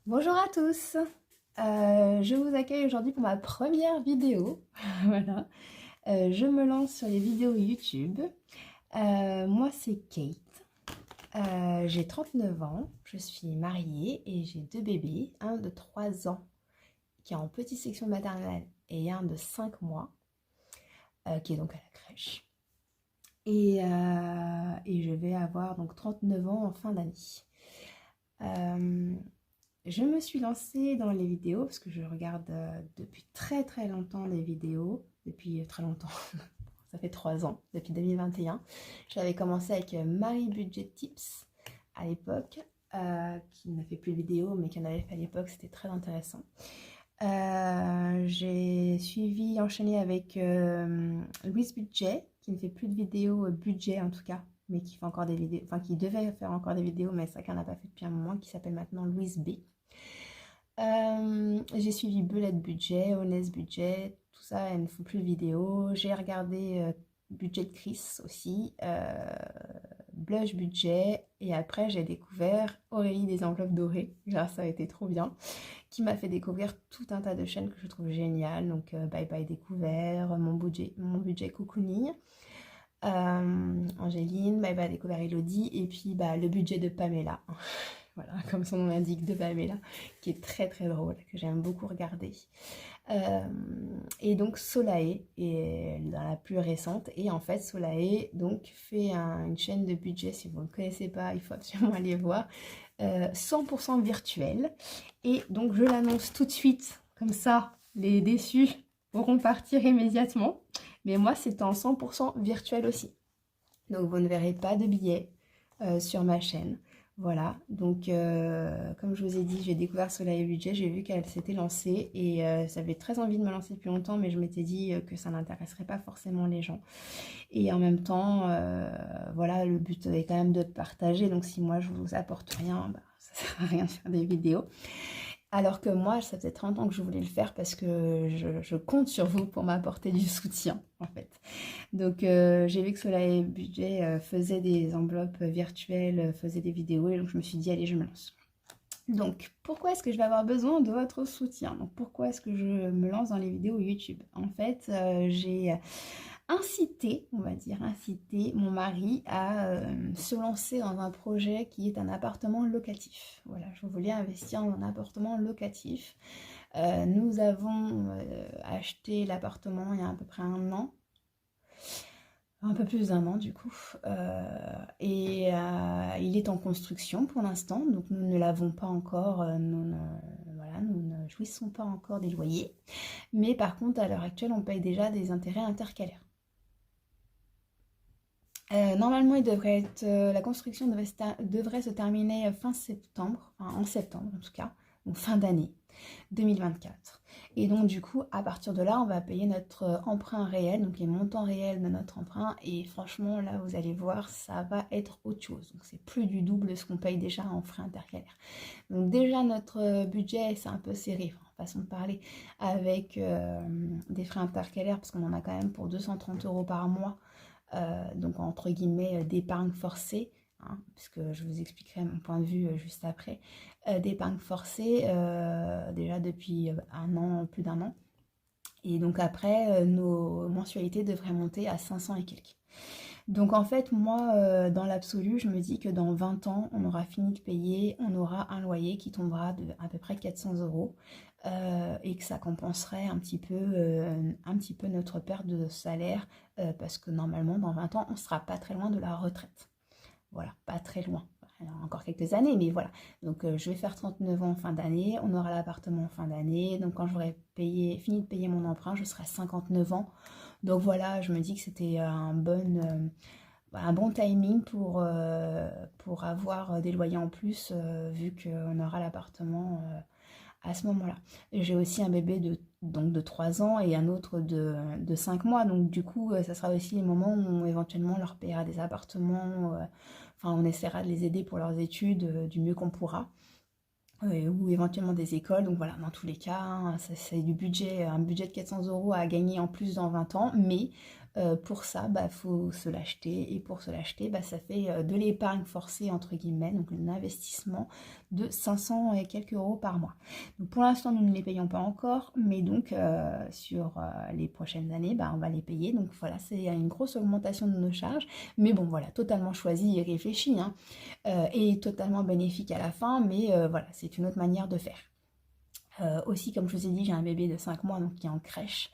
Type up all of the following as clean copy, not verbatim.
Bonjour à tous, je vous accueille aujourd'hui pour ma première vidéo. Voilà. Je me lance sur les vidéos YouTube. Moi c'est Kate, j'ai 39 ans, je suis mariée et j'ai deux bébés, un de 3 ans qui est en petite section maternelle et un de 5 mois qui est donc à la crèche. Et je vais avoir donc 39 ans en fin d'année. Je me suis lancée dans les vidéos parce que je regarde depuis très très longtemps des vidéos, depuis très longtemps, ça fait 3 ans, depuis 2021. J'avais commencé avec Marie Budget Tips à l'époque, qui ne fait plus de vidéos mais qui en avait fait à l'époque, c'était très intéressant. J'ai suivi, enchaîné avec Louise Budget, qui ne fait plus de vidéos budget en tout cas, mais qui fait encore des vidéos, enfin qui devait faire encore des vidéos, mais ça qu'elle n'a pas fait depuis un moment, qui s'appelle maintenant Louise B. J'ai suivi Belette Budget, Honest Budget, tout ça, elles ne font plus de vidéos. J'ai regardé Budget de Chris aussi, Blush Budget, et après j'ai découvert Aurélie des enveloppes dorées, là ça a été trop bien, qui m'a fait découvrir tout un tas de chaînes que je trouve géniales, donc Bye Bye Découvert, mon budget Cocooning, Angéline, Bye Bye Découvert Elodie, et puis le budget de Pamela. Voilà, comme son nom l'indique, de Pamela, qui est très très drôle, que j'aime beaucoup regarder. Et donc Solae est dans la plus récente, et en fait Solae donc fait une chaîne de budget, si vous ne connaissez pas, il faut absolument aller voir, 100% virtuelle, et donc je l'annonce tout de suite, comme ça les déçus pourront partir immédiatement, mais moi c'est en 100% virtuel aussi, donc vous ne verrez pas de billets sur ma chaîne. Voilà, donc comme je vous ai dit, j'ai découvert Soleil Budget, j'ai vu qu'elle s'était lancée et ça avait très envie de me lancer depuis longtemps, mais je m'étais dit que ça n'intéresserait pas forcément les gens. Et en même temps, voilà, le but est quand même de partager, donc si moi je vous apporte rien, ça sert à rien de faire des vidéos. Alors que moi, ça faisait 30 ans que je voulais le faire parce que je compte sur vous pour m'apporter du soutien, en fait. Donc, j'ai vu que Soleil Budget faisait des enveloppes virtuelles, faisait des vidéos, et donc je me suis dit, allez, je me lance. Donc, pourquoi est-ce que je vais avoir besoin de votre soutien? Donc, pourquoi est-ce que je me lance dans les vidéos YouTube? En fait, j'ai incité, on va dire, incité mon mari à se lancer dans un projet qui est un appartement locatif. Voilà, je voulais investir dans un appartement locatif. Nous avons acheté l'appartement il y a à peu près un peu plus d'1 an du coup, et il est en construction pour l'instant, donc nous ne l'avons pas encore, voilà, nous ne jouissons pas encore des loyers, mais par contre à l'heure actuelle on paye déjà des intérêts intercalaires. Normalement, la construction devrait se terminer fin septembre, enfin, en septembre en tout cas, donc fin d'année 2024. Et donc du coup, à partir de là, on va payer notre emprunt réel, donc les montants réels de notre emprunt. Et franchement, là, vous allez voir, ça va être autre chose. Donc c'est plus du double de ce qu'on paye déjà en frais intercalaires. Donc déjà, notre budget, c'est un peu serré, enfin, façon de parler, avec des frais intercalaires, parce qu'on en a quand même pour 230 € par mois. Donc entre guillemets d'épargne forcée, hein, puisque je vous expliquerai mon point de vue juste après, d'épargne forcée déjà depuis un an, plus d'1 an. Et donc après, nos mensualités devraient monter à 500 et quelques. Donc en fait, moi, dans l'absolu, je me dis que dans 20 ans, on aura fini de payer, on aura un loyer qui tombera de à peu près 400 € et que ça compenserait un petit peu notre perte de salaire parce que normalement, dans 20 ans, on ne sera pas très loin de la retraite. Voilà, pas très loin. Encore quelques années, mais voilà. Donc je vais faire 39 ans en fin d'année, on aura l'appartement en fin d'année, donc quand j'aurai fini de payer mon emprunt, je serai à 59 ans. Donc voilà, je me dis que c'était un bon timing pour avoir des loyers en plus, vu qu'on aura l'appartement à ce moment-là. J'ai aussi un bébé de 3 ans et un autre de 5 mois, donc du coup, ça sera aussi les moments où éventuellement on leur paiera des appartements, enfin on essaiera de les aider pour leurs études du mieux qu'on pourra. Ou éventuellement des écoles, donc voilà, dans tous les cas, hein, c'est un budget de 400 € à gagner en plus dans 20 ans, mais Pour ça, faut se l'acheter. Et pour se l'acheter, ça fait de l'épargne forcée, entre guillemets, donc un investissement de 500 et quelques euros par mois. Donc pour l'instant, nous ne les payons pas encore, mais donc sur les prochaines années, on va les payer. Donc voilà, c'est une grosse augmentation de nos charges. Mais bon, voilà, totalement choisi et réfléchi, hein, et totalement bénéfique à la fin. Mais voilà, c'est une autre manière de faire. Aussi, comme je vous ai dit, j'ai un bébé de 5 mois donc qui est en crèche.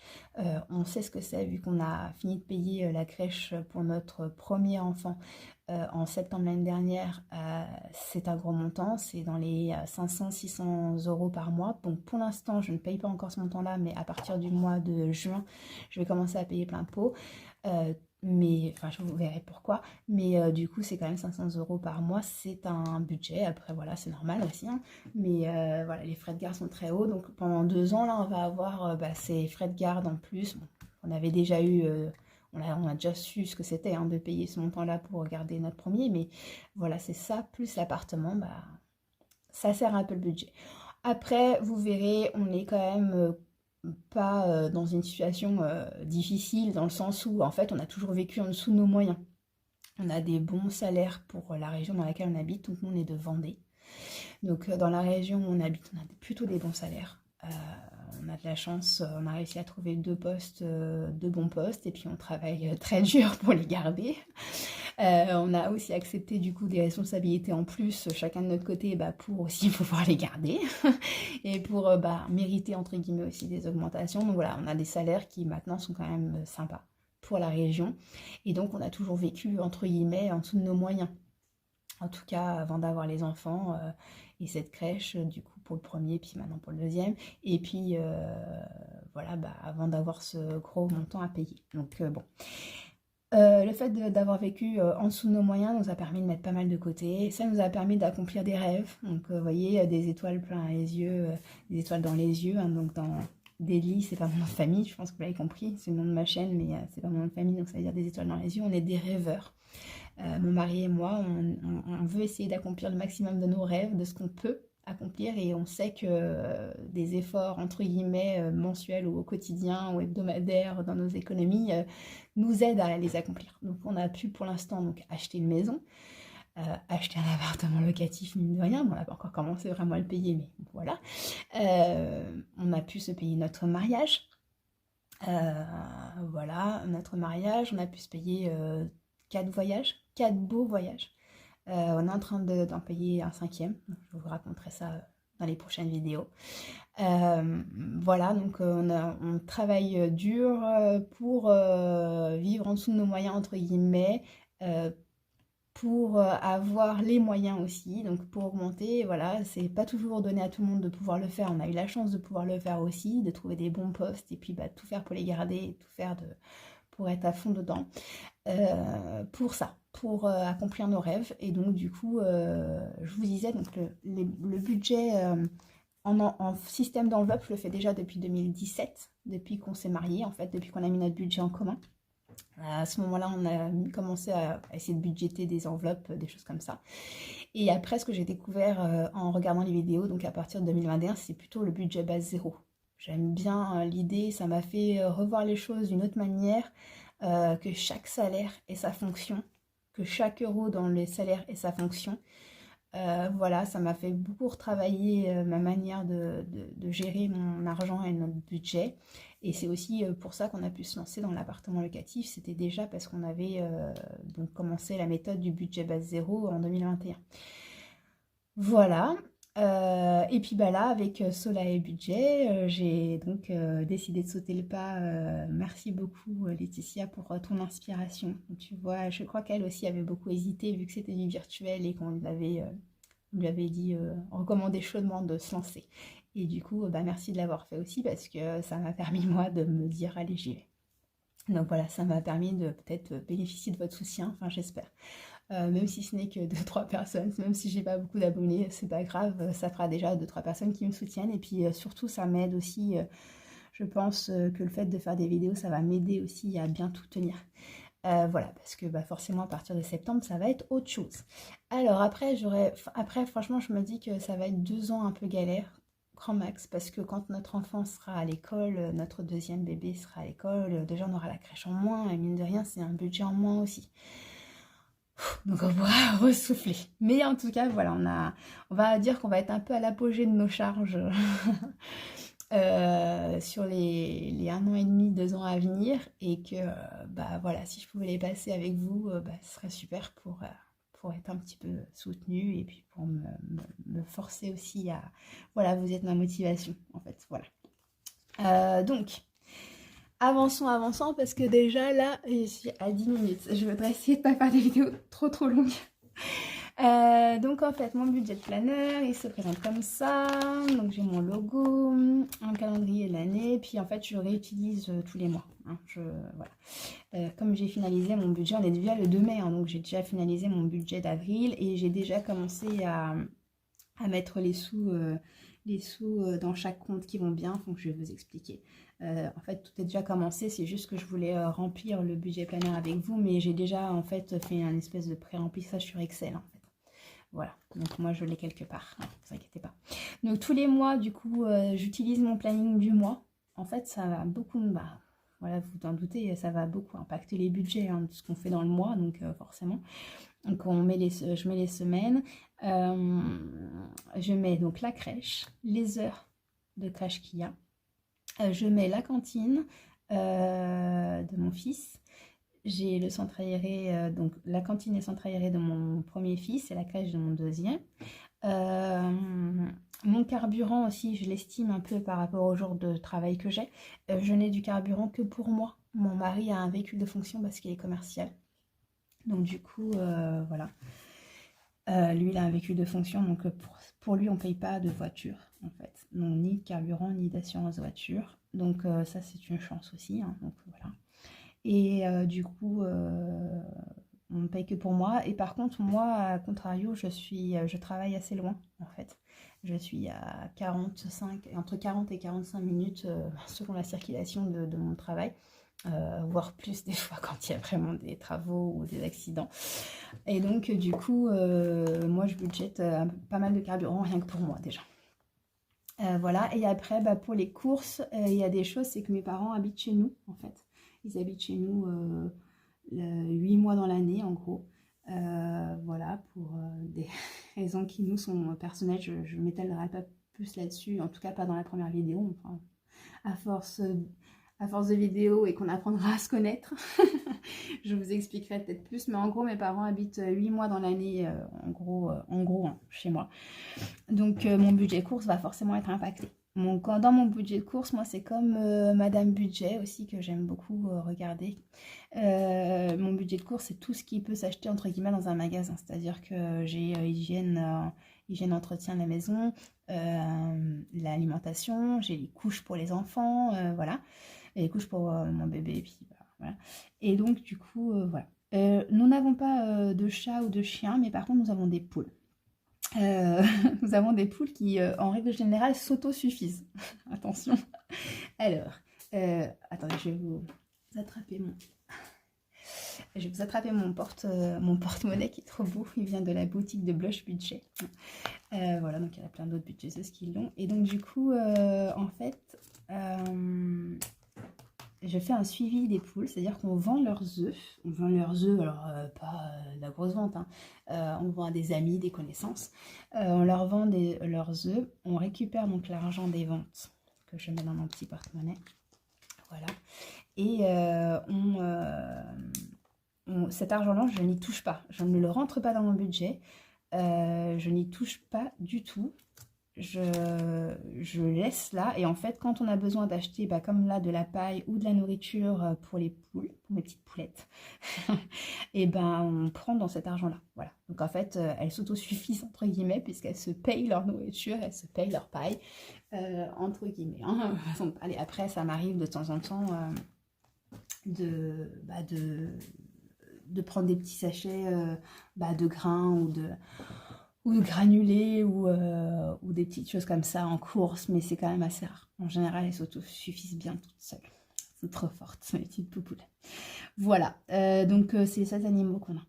On sait ce que c'est vu qu'on a fini de payer la crèche pour notre premier enfant en septembre l'année dernière. C'est un gros montant, c'est dans les 500-600 euros par mois. Donc pour l'instant, je ne paye pas encore ce montant-là, mais à partir du mois de juin, je vais commencer à payer plein pot. Mais, enfin, je vous verrai pourquoi. Mais du coup, c'est quand même 500 euros par mois. C'est un budget. Après, voilà, c'est normal aussi, hein. Mais voilà, les frais de garde sont très hauts. Donc pendant 2 ans, là, on va avoir ces frais de garde en plus. Bon, on avait déjà eu... on a déjà su ce que c'était, hein, de payer ce montant-là pour garder notre premier. Mais voilà, c'est ça, plus l'appartement, ça sert un peu le budget. Après, vous verrez, on est quand même pas dans une situation difficile, dans le sens où, en fait, on a toujours vécu en dessous de nos moyens. On a des bons salaires pour la région dans laquelle on habite, donc nous, on est de Vendée. Donc dans la région où on habite, on a plutôt des bons salaires. On a de la chance, on a réussi à trouver 2 bons postes, et puis on travaille très dur pour les garder. On a aussi accepté du coup des responsabilités en plus, chacun de notre côté, pour aussi pouvoir les garder et pour mériter entre guillemets aussi des augmentations. Donc voilà, on a des salaires qui maintenant sont quand même sympas pour la région, et donc on a toujours vécu entre guillemets en dessous de nos moyens. En tout cas, avant d'avoir les enfants et cette crèche, du coup, pour le premier, puis maintenant pour le deuxième. Et puis, voilà, avant d'avoir ce gros montant à payer. Donc, bon. Le fait d'avoir vécu en dessous de nos moyens nous a permis de mettre pas mal de côté. Ça nous a permis d'accomplir des rêves. Donc, vous voyez, des étoiles plein les yeux, des étoiles dans les yeux. Hein, donc, dans Daily, c'est pas mon nom de famille, je pense que vous l'avez compris. C'est le nom de ma chaîne, mais c'est pas mon nom de famille, donc ça veut dire des étoiles dans les yeux. On est des rêveurs. Mon mari et moi, on veut essayer d'accomplir le maximum de nos rêves, de ce qu'on peut accomplir, et on sait que des efforts entre guillemets mensuels ou au quotidien ou hebdomadaires dans nos économies nous aident à les accomplir. Donc on a pu pour l'instant donc acheter une maison, acheter un appartement locatif, mine de rien. Bon, on n'a pas encore commencé vraiment à le payer, mais voilà. On a pu se payer notre mariage. Voilà, notre mariage, on a pu se payer 4 voyages, 4 beaux voyages. On est en train d'en payer un 5e. Je vous raconterai ça dans les prochaines vidéos. Voilà, donc on travaille dur pour vivre en dessous de nos moyens, entre guillemets, pour avoir les moyens aussi, donc pour augmenter. Voilà, c'est pas toujours donné à tout le monde de pouvoir le faire. On a eu la chance de pouvoir le faire aussi, de trouver des bons postes, et puis tout faire pour les garder, et tout faire pour être à fond dedans. Pour ça, pour accomplir nos rêves. Et donc du coup, je vous disais, donc le budget en système d'enveloppe, je le fais déjà depuis 2017, depuis qu'on s'est mariés, en fait, depuis qu'on a mis notre budget en commun. À ce moment-là, on a commencé à essayer de budgéter des enveloppes, des choses comme ça. Et après, ce que j'ai découvert en regardant les vidéos, donc à partir de 2021, c'est plutôt le budget base zéro. J'aime bien l'idée, ça m'a fait revoir les choses d'une autre manière, que chaque salaire ait sa fonction, que chaque euro dans les salaires ait sa fonction. Voilà, ça m'a fait beaucoup retravailler ma manière de gérer mon argent et notre budget. Et c'est aussi pour ça qu'on a pu se lancer dans l'appartement locatif. C'était déjà parce qu'on avait donc commencé la méthode du budget base zéro en 2021. Voilà. Et puis là, avec Soleil Budget, j'ai donc décidé de sauter le pas. Merci beaucoup Laetitia pour ton inspiration. Tu vois, je crois qu'elle aussi avait beaucoup hésité vu que c'était du virtuel et qu'on lui avait dit, recommandé chaudement de se lancer. Et du coup, merci de l'avoir fait aussi parce que ça m'a permis moi de me dire allez j'y vais. Donc voilà, ça m'a permis de peut-être bénéficier de votre soutien, enfin j'espère. Même si ce n'est que 2-3 personnes, même si j'ai pas beaucoup d'abonnés, c'est pas grave, ça fera déjà 2-3 personnes qui me soutiennent. Et puis surtout, ça m'aide aussi, je pense que le fait de faire des vidéos, ça va m'aider aussi à bien tout tenir. Voilà, parce que forcément, à partir de septembre, ça va être autre chose. Alors après, franchement, je me dis que ça va être 2 ans un peu galère. grand max, parce que quand notre enfant sera à l'école, notre deuxième bébé sera à l'école, déjà on aura la crèche en moins, et mine de rien, c'est un budget en moins aussi. Donc on pourra ressouffler. Mais en tout cas, voilà, on va dire qu'on va être un peu à l'apogée de nos charges sur les 1 an et demi, 2 ans à venir. Et que, bah voilà, si je pouvais les passer avec vous, bah, ce serait super pour être un petit peu soutenue et puis pour me forcer aussi à... Voilà, vous êtes ma motivation, en fait, voilà. Donc... Avançons, parce que déjà là, je suis à 10 minutes. Je voudrais essayer de pas faire des vidéos trop longues. Donc en fait, mon budget planner, il se présente comme ça. Donc j'ai mon logo, un calendrier de l'année, puis en fait, je réutilise tous les mois. Hein, voilà. Comme j'ai finalisé mon budget, on est déjà le 2 mai, hein, donc j'ai déjà finalisé mon budget d'avril et j'ai déjà commencé à mettre les sous dans chaque compte qui vont bien, donc je vais vous expliquer. En fait, tout est déjà commencé, c'est juste que je voulais remplir le budget planner avec vous, mais j'ai déjà en fait fait un espèce de pré-remplissage sur Excel en fait. Voilà, donc moi je l'ai quelque part, ne vous inquiétez pas. Donc tous les mois, du coup, j'utilise mon planning du mois. En fait, ça va beaucoup, bah, voilà, vous en doutez, ça va beaucoup impacter les budgets de ce qu'on fait dans le mois, donc forcément. Donc je mets les semaines, je mets donc la crèche, les heures de crèche qu'il y a, je mets la cantine de mon fils, j'ai le centre aéré, donc la cantine et centre aéré de mon premier fils et la crèche de mon deuxième. Mon carburant aussi, je l'estime un peu par rapport au jour de travail que j'ai. Je n'ai du carburant que pour moi. Mon mari a un véhicule de fonction parce qu'il est commercial. Donc du coup, voilà. Lui, il a un véhicule de fonction, donc pour lui, on ne paye pas de voiture, en fait. Donc, ni de carburant, ni d'assurance voiture. Donc ça, c'est une chance aussi. Hein, donc voilà. Et du coup, on ne paye que pour moi. Et par contre, moi, à contrario, je travaille assez loin, en fait. Je suis à entre 40 et 45 minutes selon la circulation de mon travail. Voire plus des fois quand il y a vraiment des travaux ou des accidents. Et donc du coup, moi je budgète pas mal de carburant rien que pour moi déjà. Voilà, et après bah, pour les courses, il y a des choses, c'est que mes parents habitent chez nous en fait. Ils habitent chez nous 8 mois dans l'année en gros. Voilà, pour des raisons qui nous sont personnelles, je ne m'étalerai pas plus là-dessus, en tout cas pas dans la première vidéo. Enfin, à force de vidéos et qu'on apprendra à se connaître, je vous expliquerai peut-être plus, mais en gros mes parents habitent 8 mois dans l'année, en gros hein, chez moi. Donc mon budget course va forcément être impacté. Dans mon budget de course, moi c'est comme Madame Budget aussi que j'aime beaucoup regarder. Mon budget de course, c'est tout ce qui peut s'acheter entre guillemets dans un magasin, c'est-à-dire que j'ai hygiène, entretien de la maison, l'alimentation, j'ai les couches pour les enfants, voilà, et les couches pour mon bébé, et puis voilà. Et donc du coup, voilà. Nous n'avons pas de chat ou de chien, mais par contre nous avons des poules. Nous avons des poules qui, en règle générale, s'autosuffisent. Attention. Alors, attendez, je vais vous attraper mon porte-monnaie qui est trop beau. Il vient de la boutique de Blush Budget. Voilà, donc il y a plein d'autres budgeteuses qui l'ont. Et donc du coup, en fait, je fais un suivi des poules, c'est-à-dire qu'on vend leurs œufs. On vend leurs œufs, alors pas la grosse vente, hein. On vend à des amis, des connaissances. On leur vend leurs œufs. On récupère donc l'argent des ventes que je mets dans mon petit porte-monnaie. Voilà. Et cet argent-là, je n'y touche pas. Je ne le rentre pas dans mon budget. Je n'y touche pas du tout. Je laisse là, et en fait quand on a besoin d'acheter comme là de la paille ou de la nourriture pour les poules, pour mes petites poulettes, et on prend dans cet argent là, voilà. Donc en fait elles s'autosuffisent entre guillemets puisqu'elles se payent leur nourriture, elles se payent leur paille entre guillemets, hein. Allez, après ça m'arrive de temps en temps de prendre des petits sachets de grains ou de granulés ou des petites choses comme ça en course, mais c'est quand même assez rare. En général, elles s'autosuffisent bien toutes seules. C'est trop fortes, mes petites poupoules. Voilà, donc c'est les seuls animaux qu'on a.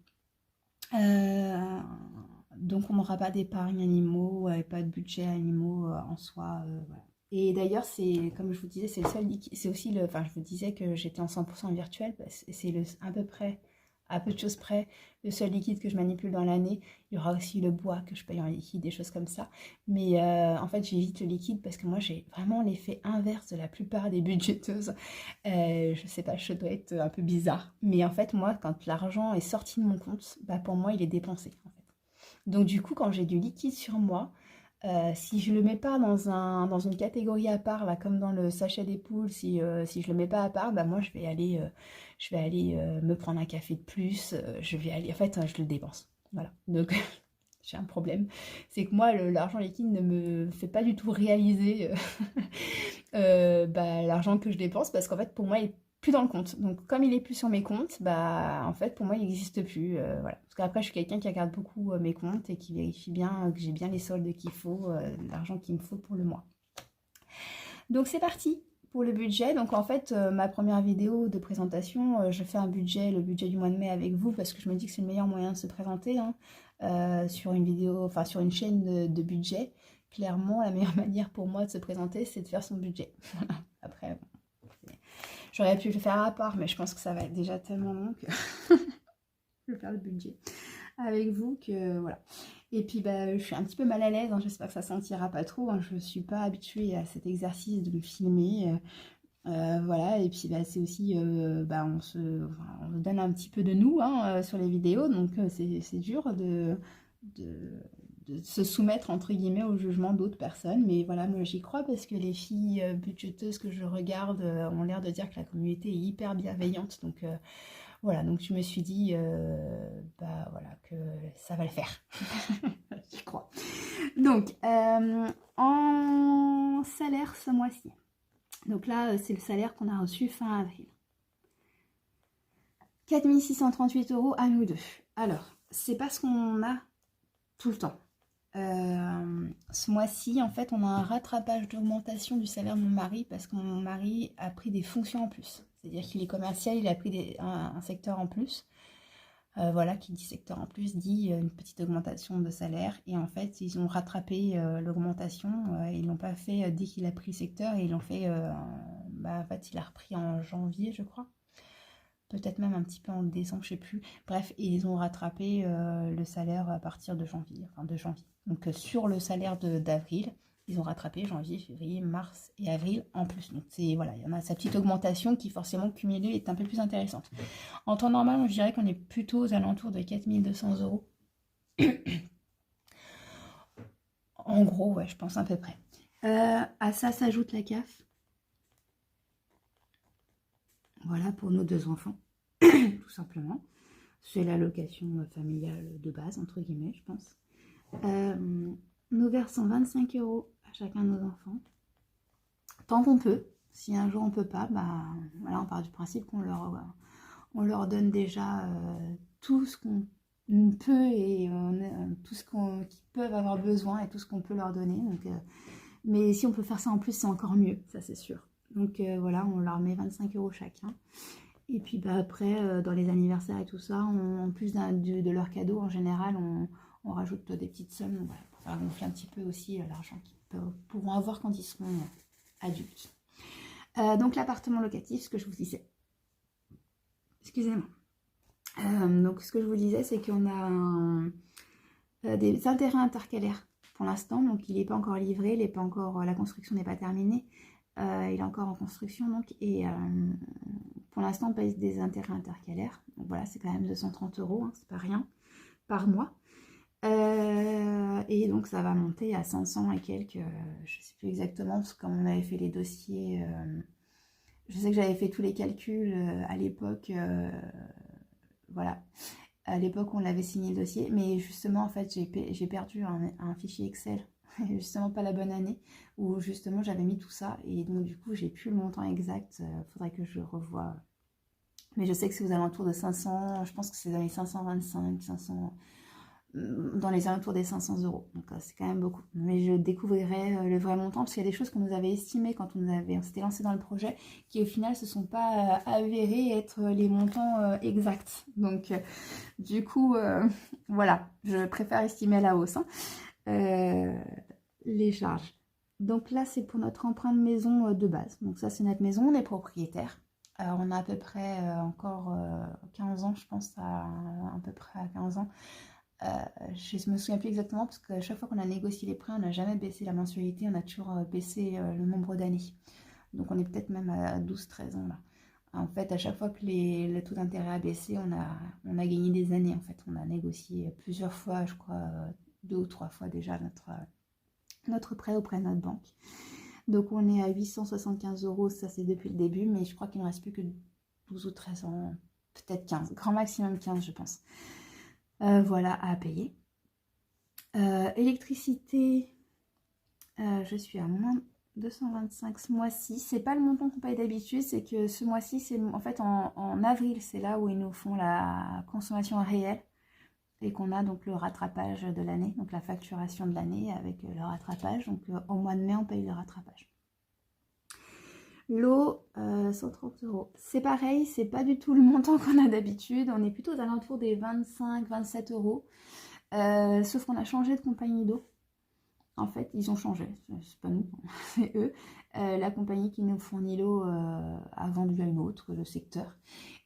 Donc on n'aura pas d'épargne animaux et pas de budget animaux en soi. Voilà. Et d'ailleurs, c'est comme je vous disais, c'est le seul liquide. C'est aussi le. Enfin, je vous disais que j'étais en 100% virtuel. C'est à peu près, à peu de choses près, le seul liquide que je manipule dans l'année. Il y aura aussi le bois que je paye en liquide, des choses comme ça. Mais en fait, j'évite le liquide parce que moi, j'ai vraiment l'effet inverse de la plupart des budgéteuses. Je sais pas, je dois être un peu bizarre. Mais en fait, moi, quand l'argent est sorti de mon compte, bah, pour moi, il est dépensé. En fait. Donc du coup, quand j'ai du liquide sur moi, si je le mets pas dans une catégorie à part, là, comme dans le sachet des poules, si je le mets pas à part, bah moi je vais aller me prendre un café de plus, je vais aller, en fait, je le dépense. Voilà. Donc j'ai un problème, c'est que moi l'argent liquide ne me fait pas du tout réaliser bah, l'argent que je dépense parce qu'en fait pour moi il est plus dans le compte. Donc comme il est plus sur mes comptes, bah en fait pour moi il n'existe plus. Voilà. Parce qu'après je suis quelqu'un qui regarde beaucoup mes comptes et qui vérifie bien que j'ai bien les soldes qu'il faut, l'argent qu'il me faut pour le mois. Donc c'est parti pour le budget. Donc en fait ma première vidéo de présentation, je fais un budget, le budget du mois de mai avec vous parce que je me dis que c'est le meilleur moyen de se présenter hein, sur une vidéo, enfin sur une chaîne de budget. Clairement, la meilleure manière pour moi de se présenter, c'est de faire son budget. Après, j'aurais pu le faire à part, mais je pense que ça va être déjà tellement long que je vais faire le budget avec vous que voilà. Et puis bah, je suis un petit peu mal à l'aise, hein, j'espère que ça sentira pas trop. Hein, je ne suis pas habituée à cet exercice de me filmer. Voilà, et puis bah, c'est aussi, bah, on donne un petit peu de nous hein, sur les vidéos, donc c'est dur de se soumettre entre guillemets au jugement d'autres personnes, mais voilà, moi j'y crois parce que les filles budgéteuses que je regarde ont l'air de dire que la communauté est hyper bienveillante, donc voilà, donc je me suis dit bah voilà que ça va le faire, j'y crois. Donc en salaire ce mois-ci. Donc là, c'est le salaire qu'on a reçu fin avril. 4 638 € à nous deux. Alors, c'est pas ce qu'on a tout le temps. Ce mois-ci, en fait, on a un rattrapage d'augmentation du salaire de mon mari parce que mon mari a pris des fonctions en plus. C'est-à-dire qu'il est commercial, il a pris un secteur en plus. Voilà, qui dit secteur en plus dit une petite augmentation de salaire. Et en fait, ils ont rattrapé l'augmentation. Ils ne l'ont pas fait dès qu'il a pris le secteur. Et ils l'ont fait, bah, en fait, il a repris en janvier, je crois. Peut-être même un petit peu en décembre, je ne sais plus. Bref, et ils ont rattrapé le salaire à partir de janvier. Enfin, de janvier. Donc, sur le salaire d'avril, ils ont rattrapé janvier, février, mars et avril en plus. Donc, voilà, il y en a sa petite augmentation qui, forcément, cumulée, est un peu plus intéressante. En temps normal, je dirais qu'on est plutôt aux alentours de 4 200 €. En gros, ouais, je pense à peu près. À ça s'ajoute la CAF. Voilà, pour nos 2 enfants, tout simplement. C'est l'allocation familiale de base, entre guillemets, je pense. Nous versons 25 € à chacun de nos enfants. Tant qu'on peut. Si un jour on ne peut pas, bah, voilà, on part du principe qu'on on leur donne déjà tout ce qu'on peut et tout ce qu'ils peuvent avoir besoin et tout ce qu'on peut leur donner. Donc, mais si on peut faire ça en plus, c'est encore mieux, ça c'est sûr. Donc voilà, on leur met 25 € chacun. Et puis bah, après, dans les anniversaires et tout ça, en plus de leurs cadeaux, en général, on rajoute des petites sommes voilà, pour faire gonfler un petit peu aussi l'argent qu'ils pourront avoir quand ils seront adultes. Donc l'appartement locatif, ce que je vous disais. Excusez-moi. Donc ce que je vous disais, c'est qu'on a des intérêts intercalaires pour l'instant. Donc il n'est pas encore livré, il est pas encore, la construction n'est pas terminée. Il est encore en construction donc. Et pour l'instant on paye des intérêts intercalaires. Donc voilà, c'est quand même 230 €, hein, c'est pas rien, par mois. Et donc ça va monter à 500 et quelques, je sais plus exactement, parce que comme on avait fait les dossiers, je sais que j'avais fait tous les calculs à l'époque, voilà, à l'époque on l'avait signé le dossier, mais justement en fait j'ai perdu un fichier Excel, justement pas la bonne année, où justement j'avais mis tout ça, et donc du coup j'ai plus le montant exact, faudrait que je revoie, mais je sais que c'est aux alentours de 500, je pense que c'est dans les 525, 500... dans les alentours des 500 euros. Donc c'est quand même beaucoup. Mais je découvrirai le vrai montant parce qu'il y a des choses qu'on nous avait estimées quand on s'était lancé dans le projet qui au final se sont pas avérées être les montants exacts. Donc du coup, voilà, je préfère estimer à la hausse les charges. Donc là, c'est pour notre emprunt de maison de base. Donc ça, c'est notre maison, on est propriétaire. On a à peu près encore 15 ans, je pense, à peu près à 15 ans. Je me souviens plus exactement parce que chaque fois qu'on a négocié les prêts, on n'a jamais baissé la mensualité, on a toujours baissé le nombre d'années. Donc on est peut-être même à 12-13 ans là. En fait, à chaque fois que le taux d'intérêt a baissé, on a gagné des années en fait. On a négocié plusieurs fois, je crois 2 ou 3 fois déjà notre prêt auprès de notre banque. Donc on est à 875 euros, ça c'est depuis le début, mais je crois qu'il ne reste plus que 12 ou 13 ans, peut-être 15, grand maximum 15 je pense. Voilà, à payer. Électricité, je suis à moins 225 ce mois-ci. C'est pas le montant qu'on paye d'habitude, c'est que ce mois-ci, c'est en fait en avril, c'est là où ils nous font la consommation réelle et qu'on a donc le rattrapage de l'année, donc la facturation de l'année avec le rattrapage. Donc au mois de mai, on paye le rattrapage. L'eau, 130 euros. C'est pareil, c'est pas du tout le montant qu'on a d'habitude. On est plutôt aux alentours des 25-27 euros. Sauf qu'on a changé de compagnie d'eau. En fait, ils ont changé. C'est pas nous, c'est eux. La compagnie qui nous fournit l'eau a vendu à une autre, le secteur.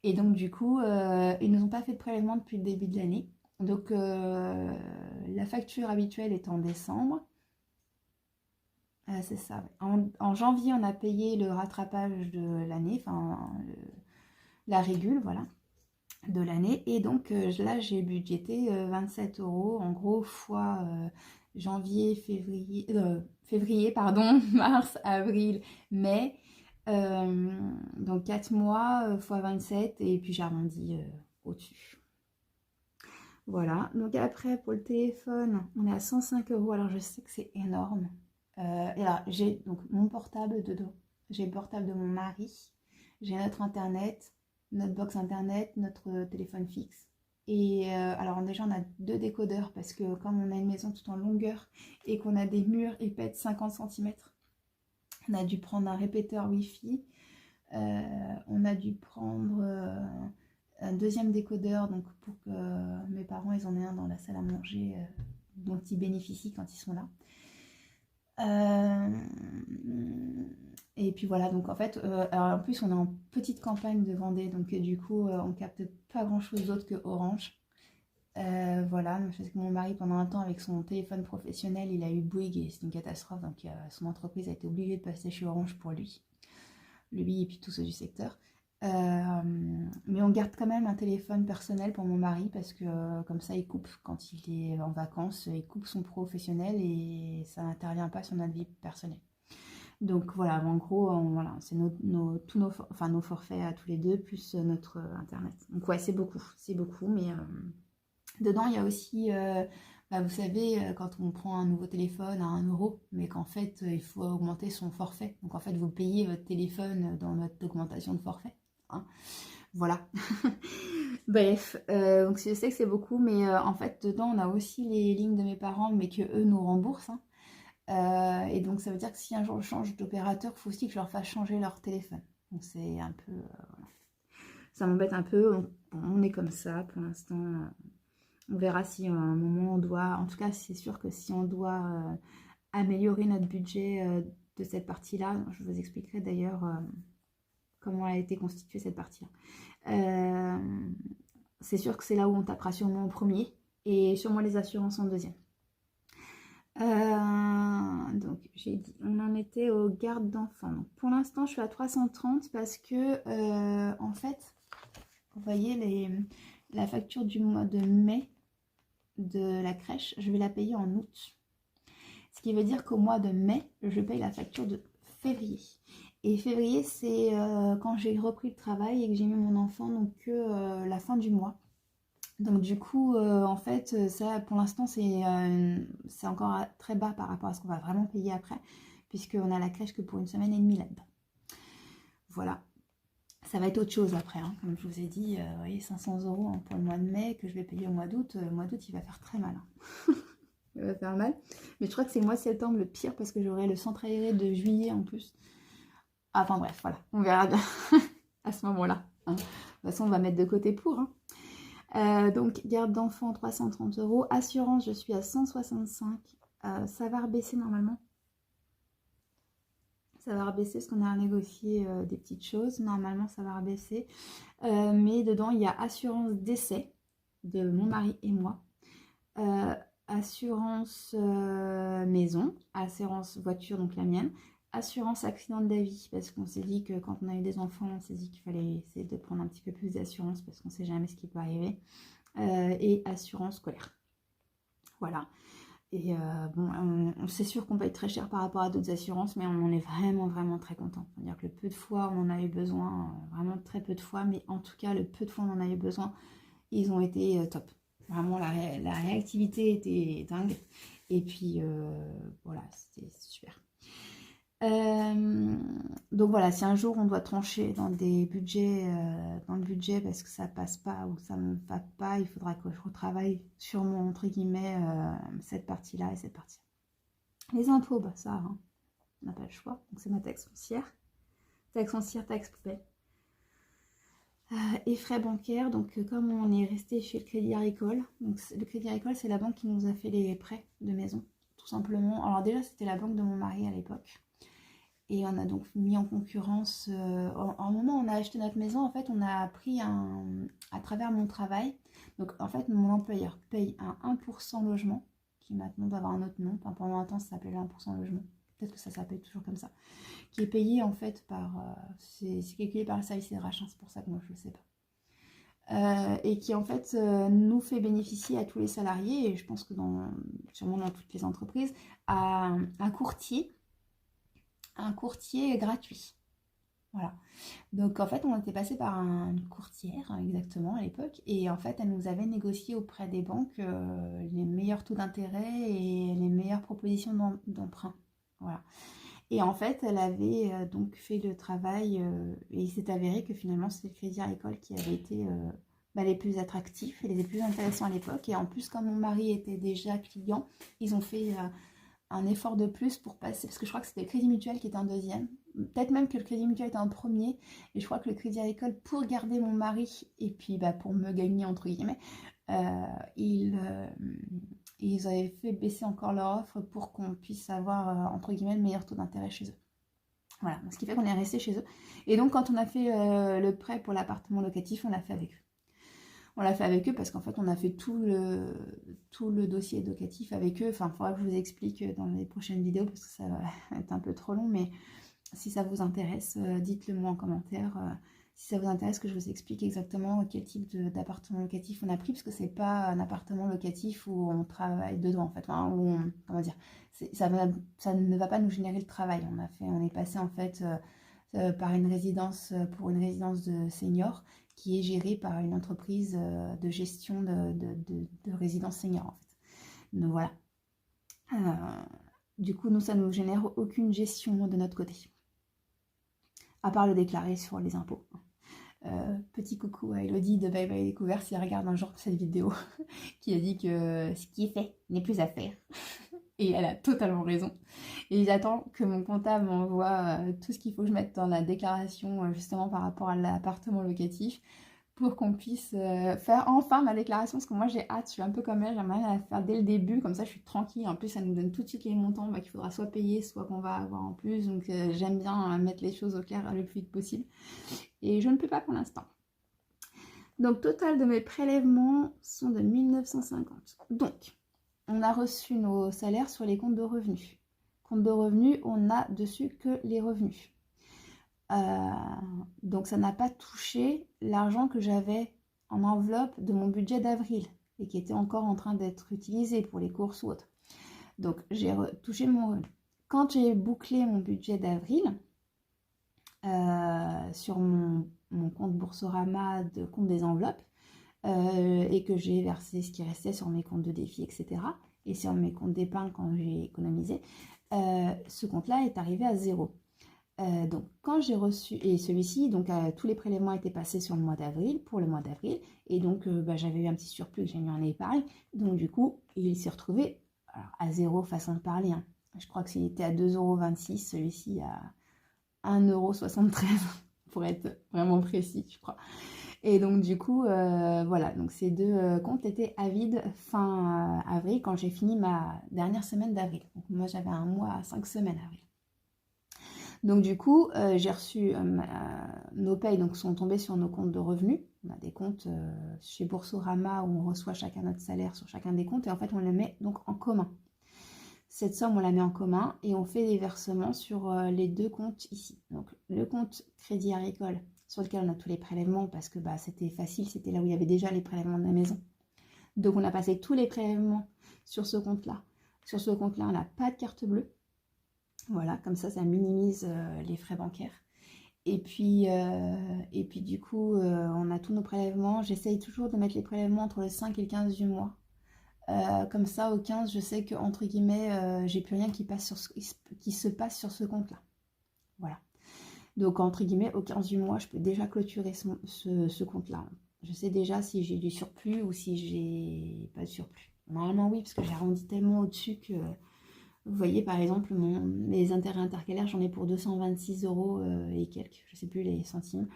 Et donc, du coup, ils nous ont pas fait de prélèvement depuis le début de l'année. Donc, la facture habituelle est en décembre. C'est ça. Ouais. En janvier, on a payé le rattrapage de l'année, enfin, la régule, voilà, de l'année. Et donc, là, j'ai budgété 27 euros, en gros, fois janvier, février, pardon, mars, avril, mai. Donc 4 mois fois 27 et puis j'arrondis au-dessus. Voilà, donc après pour le téléphone, on est à 105 euros. Alors je sais que c'est énorme. Et là, j'ai donc mon portable dedans. J'ai le portable de mon mari. J'ai notre internet, notre box internet, notre téléphone fixe. Et alors déjà, on a 2 décodeurs parce que comme on a une maison tout en longueur et qu'on a des murs épais de 50 cm, on a dû prendre un répéteur Wi-Fi. On a dû prendre un deuxième décodeur donc pour que mes parents ils en aient un dans la salle à manger dont ils bénéficient quand ils sont là. Et puis voilà, donc en fait, alors en plus on est en petite campagne de Vendée, donc du coup on capte pas grand chose d'autre que Orange. Voilà, donc je sais que mon mari pendant un temps avec son téléphone professionnel il a eu Bouygues et c'est une catastrophe, donc son entreprise a été obligée de passer chez Orange pour lui et puis tous ceux du secteur. Mais on garde quand même un téléphone personnel pour mon mari parce que comme ça il coupe quand il est en vacances, il coupe son professionnel et ça n'intervient pas sur notre vie personnelle. Donc voilà, en gros, voilà, c'est tous nos forfaits à tous les deux plus notre internet. Donc ouais, c'est beaucoup, mais dedans il y a aussi, vous savez, quand on prend un nouveau téléphone à 1 euro, mais qu'en fait il faut augmenter son forfait. Donc en fait vous payez votre téléphone dans notre augmentation de forfait. Hein. Voilà. Bref, donc je sais que c'est beaucoup, mais en fait dedans on a aussi les lignes de mes parents, mais que eux nous remboursent. Hein. Et donc ça veut dire que si un jour je change d'opérateur, il faut aussi que je leur fasse changer leur téléphone. Donc c'est un peu... voilà. Ça m'embête un peu, on est comme ça pour l'instant. On verra si à un moment on doit... En tout cas c'est sûr que si on doit améliorer notre budget de cette partie-là, je vous expliquerai d'ailleurs comment a été constituée cette partie-là. C'est sûr que c'est là où on tapera sûrement en premier et sûrement les assurances en deuxième. Donc j'ai dit, on en était aux gardes d'enfants. Donc pour l'instant je suis à 330 parce que en fait, vous voyez la facture du mois de mai de la crèche, je vais la payer en août. Ce qui veut dire qu'au mois de mai, je paye la facture de février. Et février, c'est quand j'ai repris le travail et que j'ai mis mon enfant, donc la fin du mois. Donc du coup, en fait, ça pour l'instant, c'est encore très bas par rapport à ce qu'on va vraiment payer après, puisqu'on a la crèche que pour 1 semaine et demie là-dedans. Voilà. Ça va être autre chose après, hein. Comme je vous ai dit, vous voyez, 500 € hein, pour le mois de mai que je vais payer au mois d'août. Le mois d'août, il va faire très mal, hein. Il va faire mal. Mais je crois que c'est le mois de septembre le pire parce que j'aurai le centre aéré de juillet en plus. Enfin bref, voilà, on verra bien à ce moment-là, hein. De toute façon, on va mettre de côté pour, hein. Donc, garde d'enfant, 330 €. Assurance, je suis à 165. Ça va rebaisser normalement. Ça va rebaisser parce qu'on a négocié des petites choses. Normalement, ça va rebaisser. Mais dedans, il y a assurance décès de mon mari et moi. Assurance maison. Assurance voiture, donc la mienne. Assurance accident de la vie, parce qu'on s'est dit que quand on a eu des enfants, on s'est dit qu'il fallait essayer de prendre un petit peu plus d'assurance parce qu'on ne sait jamais ce qui peut arriver. Et assurance scolaire. Voilà. Et bon, c'est sûr qu'on paye très cher par rapport à d'autres assurances, mais on est vraiment, vraiment très content. C'est-à-dire que le peu de fois où on en a eu besoin, vraiment très peu de fois, mais en tout cas, le peu de fois où on en a eu besoin, ils ont été top. Vraiment, la réactivité était dingue. Et puis, voilà, c'était super. Donc voilà, si un jour on doit trancher dans des budgets, dans le budget parce que ça passe pas ou ça ne va pas, il faudra que je retravaille sur mon, entre guillemets, cette partie-là et cette partie. Les impôts, bah ça, hein, on n'a pas le choix. Donc c'est ma taxe foncière, taxe poubelle. Et frais bancaires, donc comme on est resté chez le Crédit Agricole, donc le Crédit Agricole c'est la banque qui nous a fait les prêts de maison, tout simplement. Alors déjà c'était la banque de mon mari à l'époque. Et on a donc mis en concurrence, au moment où on a acheté notre maison, en fait, on a appris à travers mon travail. Donc, en fait, mon employeur paye un 1% logement, qui maintenant doit avoir un autre nom. Enfin, pendant un temps, ça s'appelait le 1% logement. Peut-être que ça s'appelle toujours comme ça. Qui est payé, en fait, par... c'est calculé par le service des rachats, c'est pour ça que moi, je ne sais pas. Et qui, en fait, nous fait bénéficier à tous les salariés, et je pense que sûrement dans toutes les entreprises, à un courtier gratuit. Voilà. Donc en fait, on était passé par une courtière exactement à l'époque et en fait, elle nous avait négocié auprès des banques les meilleurs taux d'intérêt et les meilleures propositions d'emprunt. Voilà. Et en fait, elle avait donc fait le travail et il s'est avéré que finalement, c'était le Crédit Agricole qui avait été les plus attractifs et les plus intéressants à l'époque. Et en plus, comme mon mari était déjà client, ils ont fait un effort de plus pour passer, parce que je crois que c'était le Crédit Mutuel qui était en deuxième, peut-être même que le Crédit Mutuel était en premier, et je crois que le Crédit Agricole, pour garder mon mari, et puis pour me gagner, entre guillemets, ils avaient fait baisser encore leur offre pour qu'on puisse avoir, entre guillemets, le meilleur taux d'intérêt chez eux. Voilà, ce qui fait qu'on est resté chez eux. Et donc, quand on a fait le prêt pour l'appartement locatif, on l'a fait avec eux. On l'a fait avec eux parce qu'en fait, on a fait tout le dossier locatif avec eux. Enfin, il faudra que je vous explique dans les prochaines vidéos parce que ça va être un peu trop long. Mais si ça vous intéresse, dites-le moi en commentaire. Si ça vous intéresse que je vous explique exactement quel type d'appartement locatif on a pris. Parce que c'est pas un appartement locatif où on travaille dedans, en fait. Enfin, où comment dire, ça ne va pas nous générer le travail. On est passé, en fait... par une résidence, pour une résidence de seniors qui est gérée par une entreprise de gestion de résidence senior en fait. Donc voilà. Du coup, nous, ça ne nous génère aucune gestion de notre côté. À part le déclarer sur les impôts. Petit coucou à Elodie de Bye Bye Découvert si elle regarde un jour cette vidéo qui a dit que ce qui est fait n'est plus à faire. Et elle a totalement raison. Et j'attends que mon comptable m'envoie tout ce qu'il faut que je mette dans la déclaration justement par rapport à l'appartement locatif pour qu'on puisse faire enfin ma déclaration parce que moi j'ai hâte, je suis un peu comme elle, j'aimerais la faire dès le début, comme ça je suis tranquille. En plus ça nous donne tout de suite les montants qu'il faudra soit payer, soit qu'on va avoir en plus. Donc j'aime bien mettre les choses au clair le plus vite possible. Et je ne peux pas pour l'instant. Donc total de mes prélèvements sont de 1950. Donc on a reçu nos salaires sur les comptes de revenus. Compte de revenus, on n'a dessus que les revenus. Donc ça n'a pas touché l'argent que j'avais en enveloppe de mon budget d'avril et qui était encore en train d'être utilisé pour les courses ou autres. Donc j'ai touché mon revenu. Quand j'ai bouclé mon budget d'avril sur mon compte Boursorama de compte des enveloppes et que j'ai versé ce qui restait sur mes comptes de défi, etc. et sur mes comptes d'épargne quand j'ai économisé, ce compte-là est arrivé à 0. Donc quand j'ai reçu, et celui-ci, donc tous les prélèvements étaient passés sur le mois d'avril, pour le mois d'avril, et donc j'avais eu un petit surplus que j'ai mis en épargne, donc du coup il s'est retrouvé alors, à zéro façon de parler, hein. Je crois que s'il était à 2,26 €, celui-ci à 1,73 € pour être vraiment précis, je crois. Et donc du coup, voilà, donc ces deux comptes étaient à vide fin avril quand j'ai fini ma dernière semaine d'avril. Donc moi j'avais un mois à 5 semaines avril. Donc du coup, j'ai reçu nos payes donc, sont tombées sur nos comptes de revenus. On a des comptes chez Boursorama où on reçoit chacun notre salaire sur chacun des comptes et en fait on le met donc en commun. Cette somme, on la met en commun et on fait des versements sur les deux comptes ici. Donc le compte Crédit Agricole sur lequel on a tous les prélèvements parce que c'était facile, c'était là où il y avait déjà les prélèvements de la maison. Donc on a passé tous les prélèvements sur ce compte-là. Sur ce compte-là, on n'a pas de carte bleue. Voilà, comme ça minimise les frais bancaires. Et puis du coup, on a tous nos prélèvements. J'essaye toujours de mettre les prélèvements entre le 5 et le 15 du mois. Comme ça, au 15, je sais que, entre guillemets, j'ai plus rien qui se passe sur ce compte-là. Voilà. Donc, entre guillemets, au 15 du mois, je peux déjà clôturer ce compte-là. Je sais déjà si j'ai du surplus ou si j'ai pas de surplus. Normalement, oui, parce que j'ai arrondi tellement au-dessus que... Vous voyez, par exemple, mes intérêts intercalaires, j'en ai pour 226 € et quelques, je sais plus les centimes.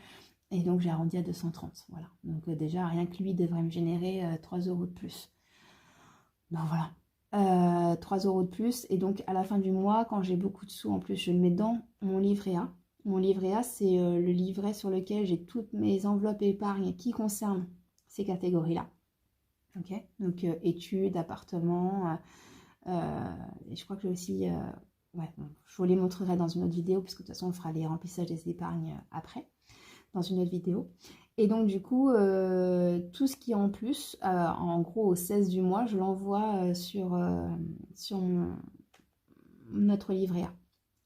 Et donc, j'ai arrondi à 230. Voilà. Donc, déjà, rien que lui devrait me générer 3 € de plus. Ben voilà. 3 € de plus. Et donc, à la fin du mois, quand j'ai beaucoup de sous, en plus, je le mets dans mon livret A. Mon livret A, c'est le livret sur lequel j'ai toutes mes enveloppes épargne qui concernent ces catégories-là. Ok. Donc, études, appartements... et je crois que j'ai aussi... ouais, bon, je vous les montrerai dans une autre vidéo, puisque de toute façon, on fera les remplissages des épargnes après, dans une autre vidéo. Et donc, du coup, tout ce qui est en plus, en gros, au 16 du mois, je l'envoie sur notre livret A.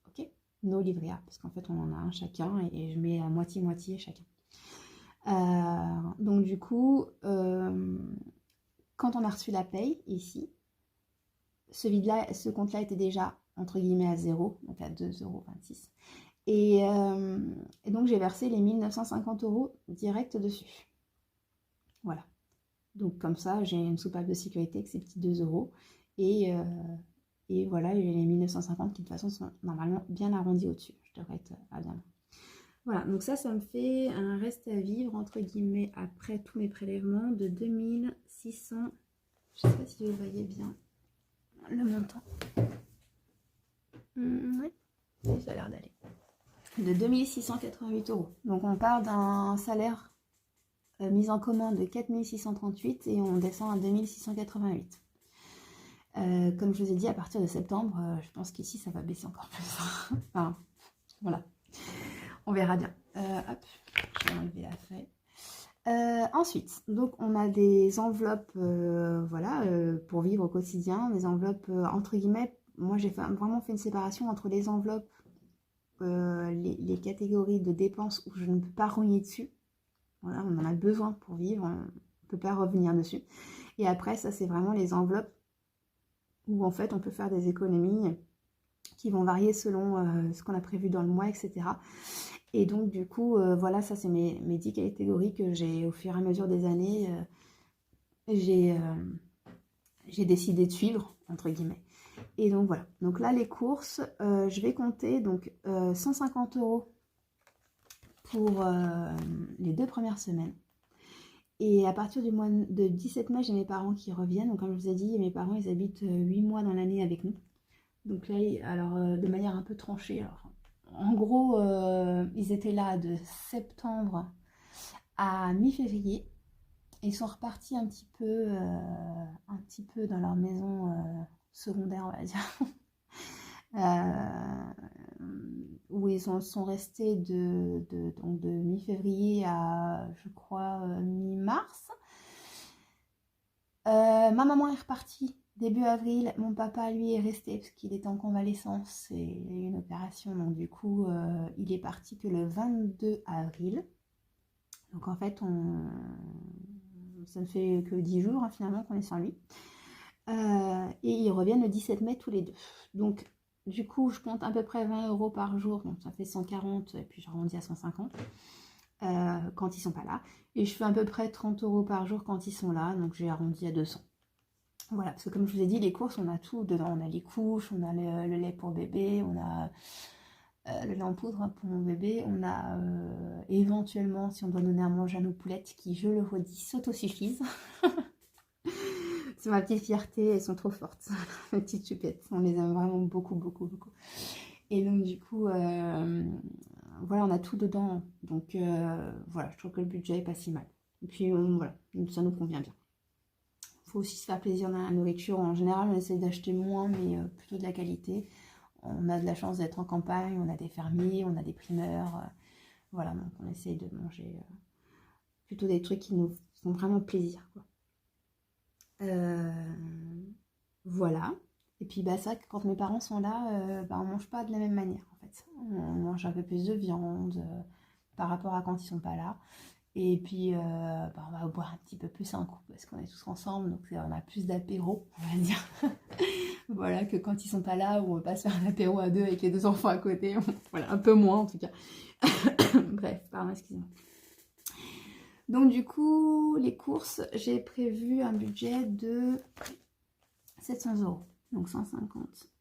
Ok. Nos livrets A, parce qu'en fait, on en a un chacun, et je mets à moitié-moitié chacun. Donc, du coup, quand on a reçu la paye, ici, ce compte-là était déjà, entre guillemets, à 0, donc à 2,26 €. Et donc, j'ai versé les 1950 € direct dessus. Voilà. Donc, comme ça, j'ai une soupape de sécurité avec ces petits 2 €. Et voilà, j'ai les 1950 qui, de toute façon, sont normalement bien arrondis au-dessus. Je devrais être à bien. Voilà, donc ça me fait un reste à vivre, entre guillemets, après tous mes prélèvements, de 2600... Je ne sais pas si vous voyez bien le montant. Oui, ça a l'air d'aller. De 2688 €. Donc on part d'un salaire mis en commun de 4638 et on descend à 2688. Comme je vous ai dit, à partir de septembre, je pense qu'ici ça va baisser encore plus. Enfin, voilà. On verra bien. Hop, je vais enlever la feuille. Ensuite, donc on a des enveloppes voilà, pour vivre au quotidien, des enveloppes entre guillemets. Moi j'ai vraiment fait une séparation entre les enveloppes, les catégories de dépenses où je ne peux pas rogner dessus. Voilà, on en a besoin pour vivre, on ne peut pas revenir dessus. Et après, ça c'est vraiment les enveloppes où en fait on peut faire des économies qui vont varier selon ce qu'on a prévu dans le mois, etc. Et donc du coup, voilà, ça c'est mes 10 catégories que j'ai, au fur et à mesure des années, j'ai décidé de suivre, entre guillemets. Et donc voilà, donc là les courses, je vais compter donc 150 € pour les 2 premières semaines. Et à partir du mois de 17 mai, j'ai mes parents qui reviennent. Donc comme je vous ai dit, mes parents, ils habitent 8 mois dans l'année avec nous. Donc là, alors de manière un peu tranchée. Alors, en gros, ils étaient là de septembre à mi-février. Ils sont repartis un petit peu dans leur maison secondaire, on va dire. Où ils sont restés donc de mi-février à, je crois, mi-mars. Ma maman est repartie début avril. Mon papa, lui, est resté parce qu'il était en convalescence et il a eu une opération. Donc, du coup, il est parti que le 22 avril. Donc, en fait, ça ne fait que 10 jours, hein, finalement, qu'on est sans lui. Et ils reviennent le 17 mai tous les deux. Donc, Du coup, je compte à peu près 20 € par jour, donc ça fait 140 et puis j'arrondis à 150 quand ils sont pas là. Et je fais à peu près 30 € par jour quand ils sont là, donc j'ai arrondi à 200. Voilà, parce que comme je vous ai dit, les courses, on a tout dedans. On a les couches, on a le lait pour bébé, on a le lait en poudre pour mon bébé, on a éventuellement, si on doit donner à manger à nos poulettes, qui, je le redis, s'autosuffisent. C'est ma petite fierté, elles sont trop fortes, les petites chupettes. On les aime vraiment beaucoup, beaucoup, beaucoup. Et donc du coup, voilà, on a tout dedans. Donc voilà, je trouve que le budget est pas si mal. Et puis voilà, ça nous convient bien. Il faut aussi se faire plaisir dans la nourriture. En général, on essaie d'acheter moins, mais plutôt de la qualité. On a de la chance d'être en campagne, on a des fermiers, on a des primeurs. Voilà, donc on essaie de manger plutôt des trucs qui nous font vraiment plaisir, quoi. Voilà. Et puis bah, c'est vrai que quand mes parents sont là, bah, on mange pas de la même manière en fait. On mange un peu plus de viande par rapport à quand ils sont pas là. Et puis bah, on va boire un petit peu plus un coup parce qu'on est tous ensemble, donc on a plus d'apéro, on va dire. Voilà, que quand ils sont pas là, où on va pas se faire un apéro à deux avec les deux enfants à côté. Voilà, un peu moins en tout cas. Bref, pardon, excusez-moi. Donc du coup, les courses, j'ai prévu un budget de 700 €. Donc 150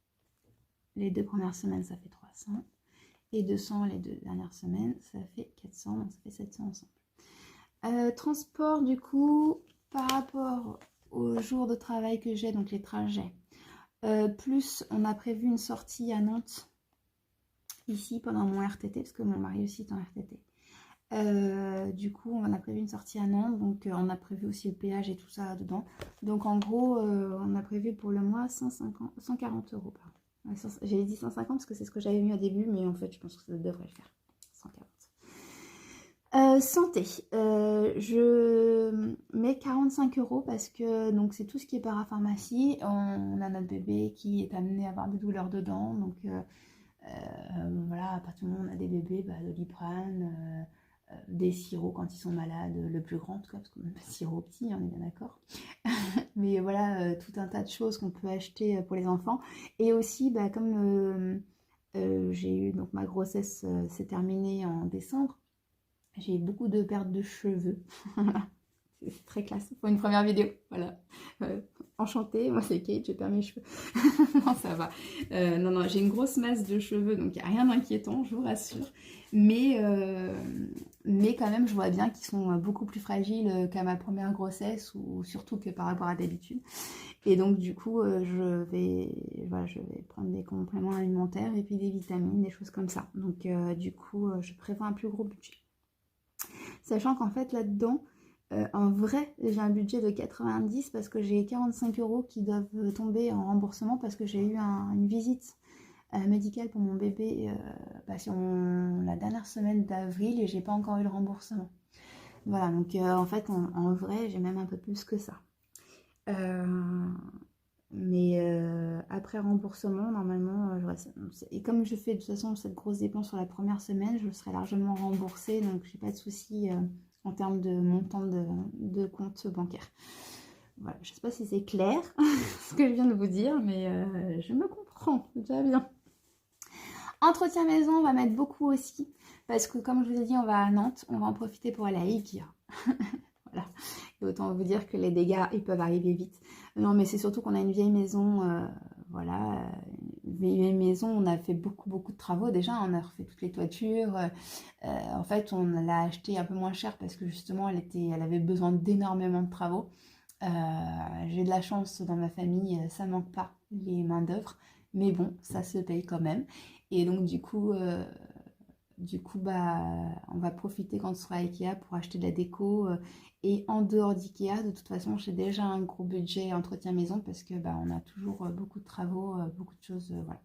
les 2 premières semaines, ça fait 300. Et 200 les 2 dernières semaines, ça fait 400, donc ça fait 700 ensemble. Transport, du coup, par rapport aux jours de travail que j'ai, donc les trajets, plus on a prévu une sortie à Nantes, ici, pendant mon RTT, parce que mon mari aussi est en RTT. Du coup, on a prévu une sortie à Nantes, donc on a prévu aussi le péage et tout ça dedans. Donc en gros, on a prévu pour le mois 140 € par mois. J'avais dit 150 parce que c'est ce que j'avais mis au début, mais en fait, je pense que ça devrait le faire. 140. Santé, je mets 45 € parce que donc c'est tout ce qui est parapharmacie. On a notre bébé qui est amené à avoir des douleurs dedans, donc voilà, pas tout le monde a des bébés, bah, Doliprane, des sirops quand ils sont malades, le plus grand en tout cas, parce qu'on n'a pas de sirop petit, on est bien d'accord. Mais voilà, tout un tas de choses qu'on peut acheter pour les enfants. Et aussi, bah, comme j'ai eu, donc ma grossesse s'est terminée en décembre, j'ai eu beaucoup de pertes de cheveux. C'est très classe pour une première vidéo. Voilà. Enchantée, moi c'est Kate, j'ai perdu mes cheveux. Non, ça va. Non, j'ai une grosse masse de cheveux, donc il n'y a rien d'inquiétant, je vous rassure. Mais quand même, je vois bien qu'ils sont beaucoup plus fragiles qu'à ma première grossesse, ou surtout que par rapport à d'habitude. Et donc du coup, je vais prendre des compléments alimentaires et puis des vitamines, des choses comme ça. Donc du coup, je prévois un plus gros budget. Sachant qu'en fait, là-dedans, en vrai, j'ai un budget de 90 parce que j'ai 45 € qui doivent tomber en remboursement parce que j'ai eu une visite médicale pour mon bébé sur la dernière semaine d'avril et j'ai pas encore eu le remboursement. Voilà, donc en fait, en vrai, j'ai même un peu plus que ça. Mais après remboursement, normalement, et comme je fais de toute façon cette grosse dépense sur la première semaine, je serai largement remboursée, donc j'ai pas de souci en termes de montant de compte bancaire. Voilà, je sais pas si c'est clair ce que je viens de vous dire, mais je me comprends, déjà bien. Entretien maison, on va mettre beaucoup aussi, parce que comme je vous ai dit, on va à Nantes, on va en profiter pour aller à Ikea. Voilà. Et autant vous dire que les dégâts, ils peuvent arriver vite. Non, mais c'est surtout qu'on a une vieille maison, voilà, une vieille maison, on a fait beaucoup de travaux déjà, on a refait toutes les toitures. En fait, on l'a acheté un peu moins cher parce que justement, elle avait besoin d'énormément de travaux. J'ai de la chance dans ma famille, ça manque pas les mains d'œuvre, mais bon, ça se paye quand même. Et donc du coup, bah, on va profiter quand on sera à Ikea pour acheter de la déco. Et en dehors d'Ikea, de toute façon, j'ai déjà un gros budget entretien maison parce que bah, on a toujours beaucoup de travaux, beaucoup de choses. Voilà.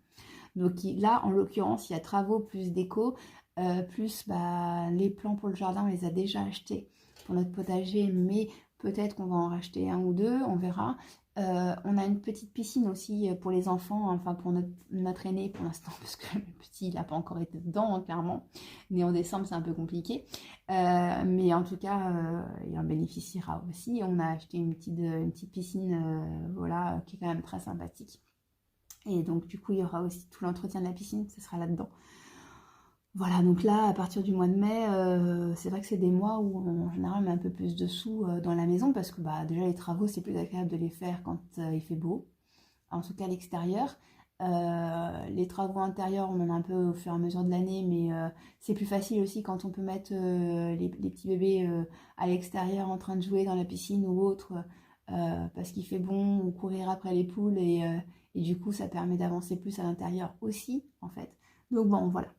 Donc là, en l'occurrence, il y a travaux plus déco, plus bah, les plants pour le jardin, on les a déjà achetés pour notre potager, mais peut-être qu'on va en racheter un ou deux, on verra. On a une petite piscine aussi pour les enfants, enfin pour notre aîné pour l'instant, parce que le petit il n'a pas encore été dedans, hein, clairement. Mais en décembre c'est un peu compliqué. Mais en tout cas, il en bénéficiera aussi. On a acheté une petite piscine voilà, qui est quand même très sympathique. Et donc du coup il y aura aussi tout l'entretien de la piscine, ça sera là-dedans. Voilà, donc là à partir du mois de mai, c'est vrai que c'est des mois où en général on met un peu plus de sous dans la maison parce que bah, déjà les travaux c'est plus agréable de les faire quand il fait beau, en tout cas à l'extérieur. Les travaux intérieurs, on en a un peu au fur et à mesure de l'année, mais c'est plus facile aussi quand on peut mettre les petits bébés à l'extérieur en train de jouer dans la piscine ou autre, parce qu'il fait bon, ou courir après les poules, et du coup ça permet d'avancer plus à l'intérieur aussi, en fait. Donc bon, voilà.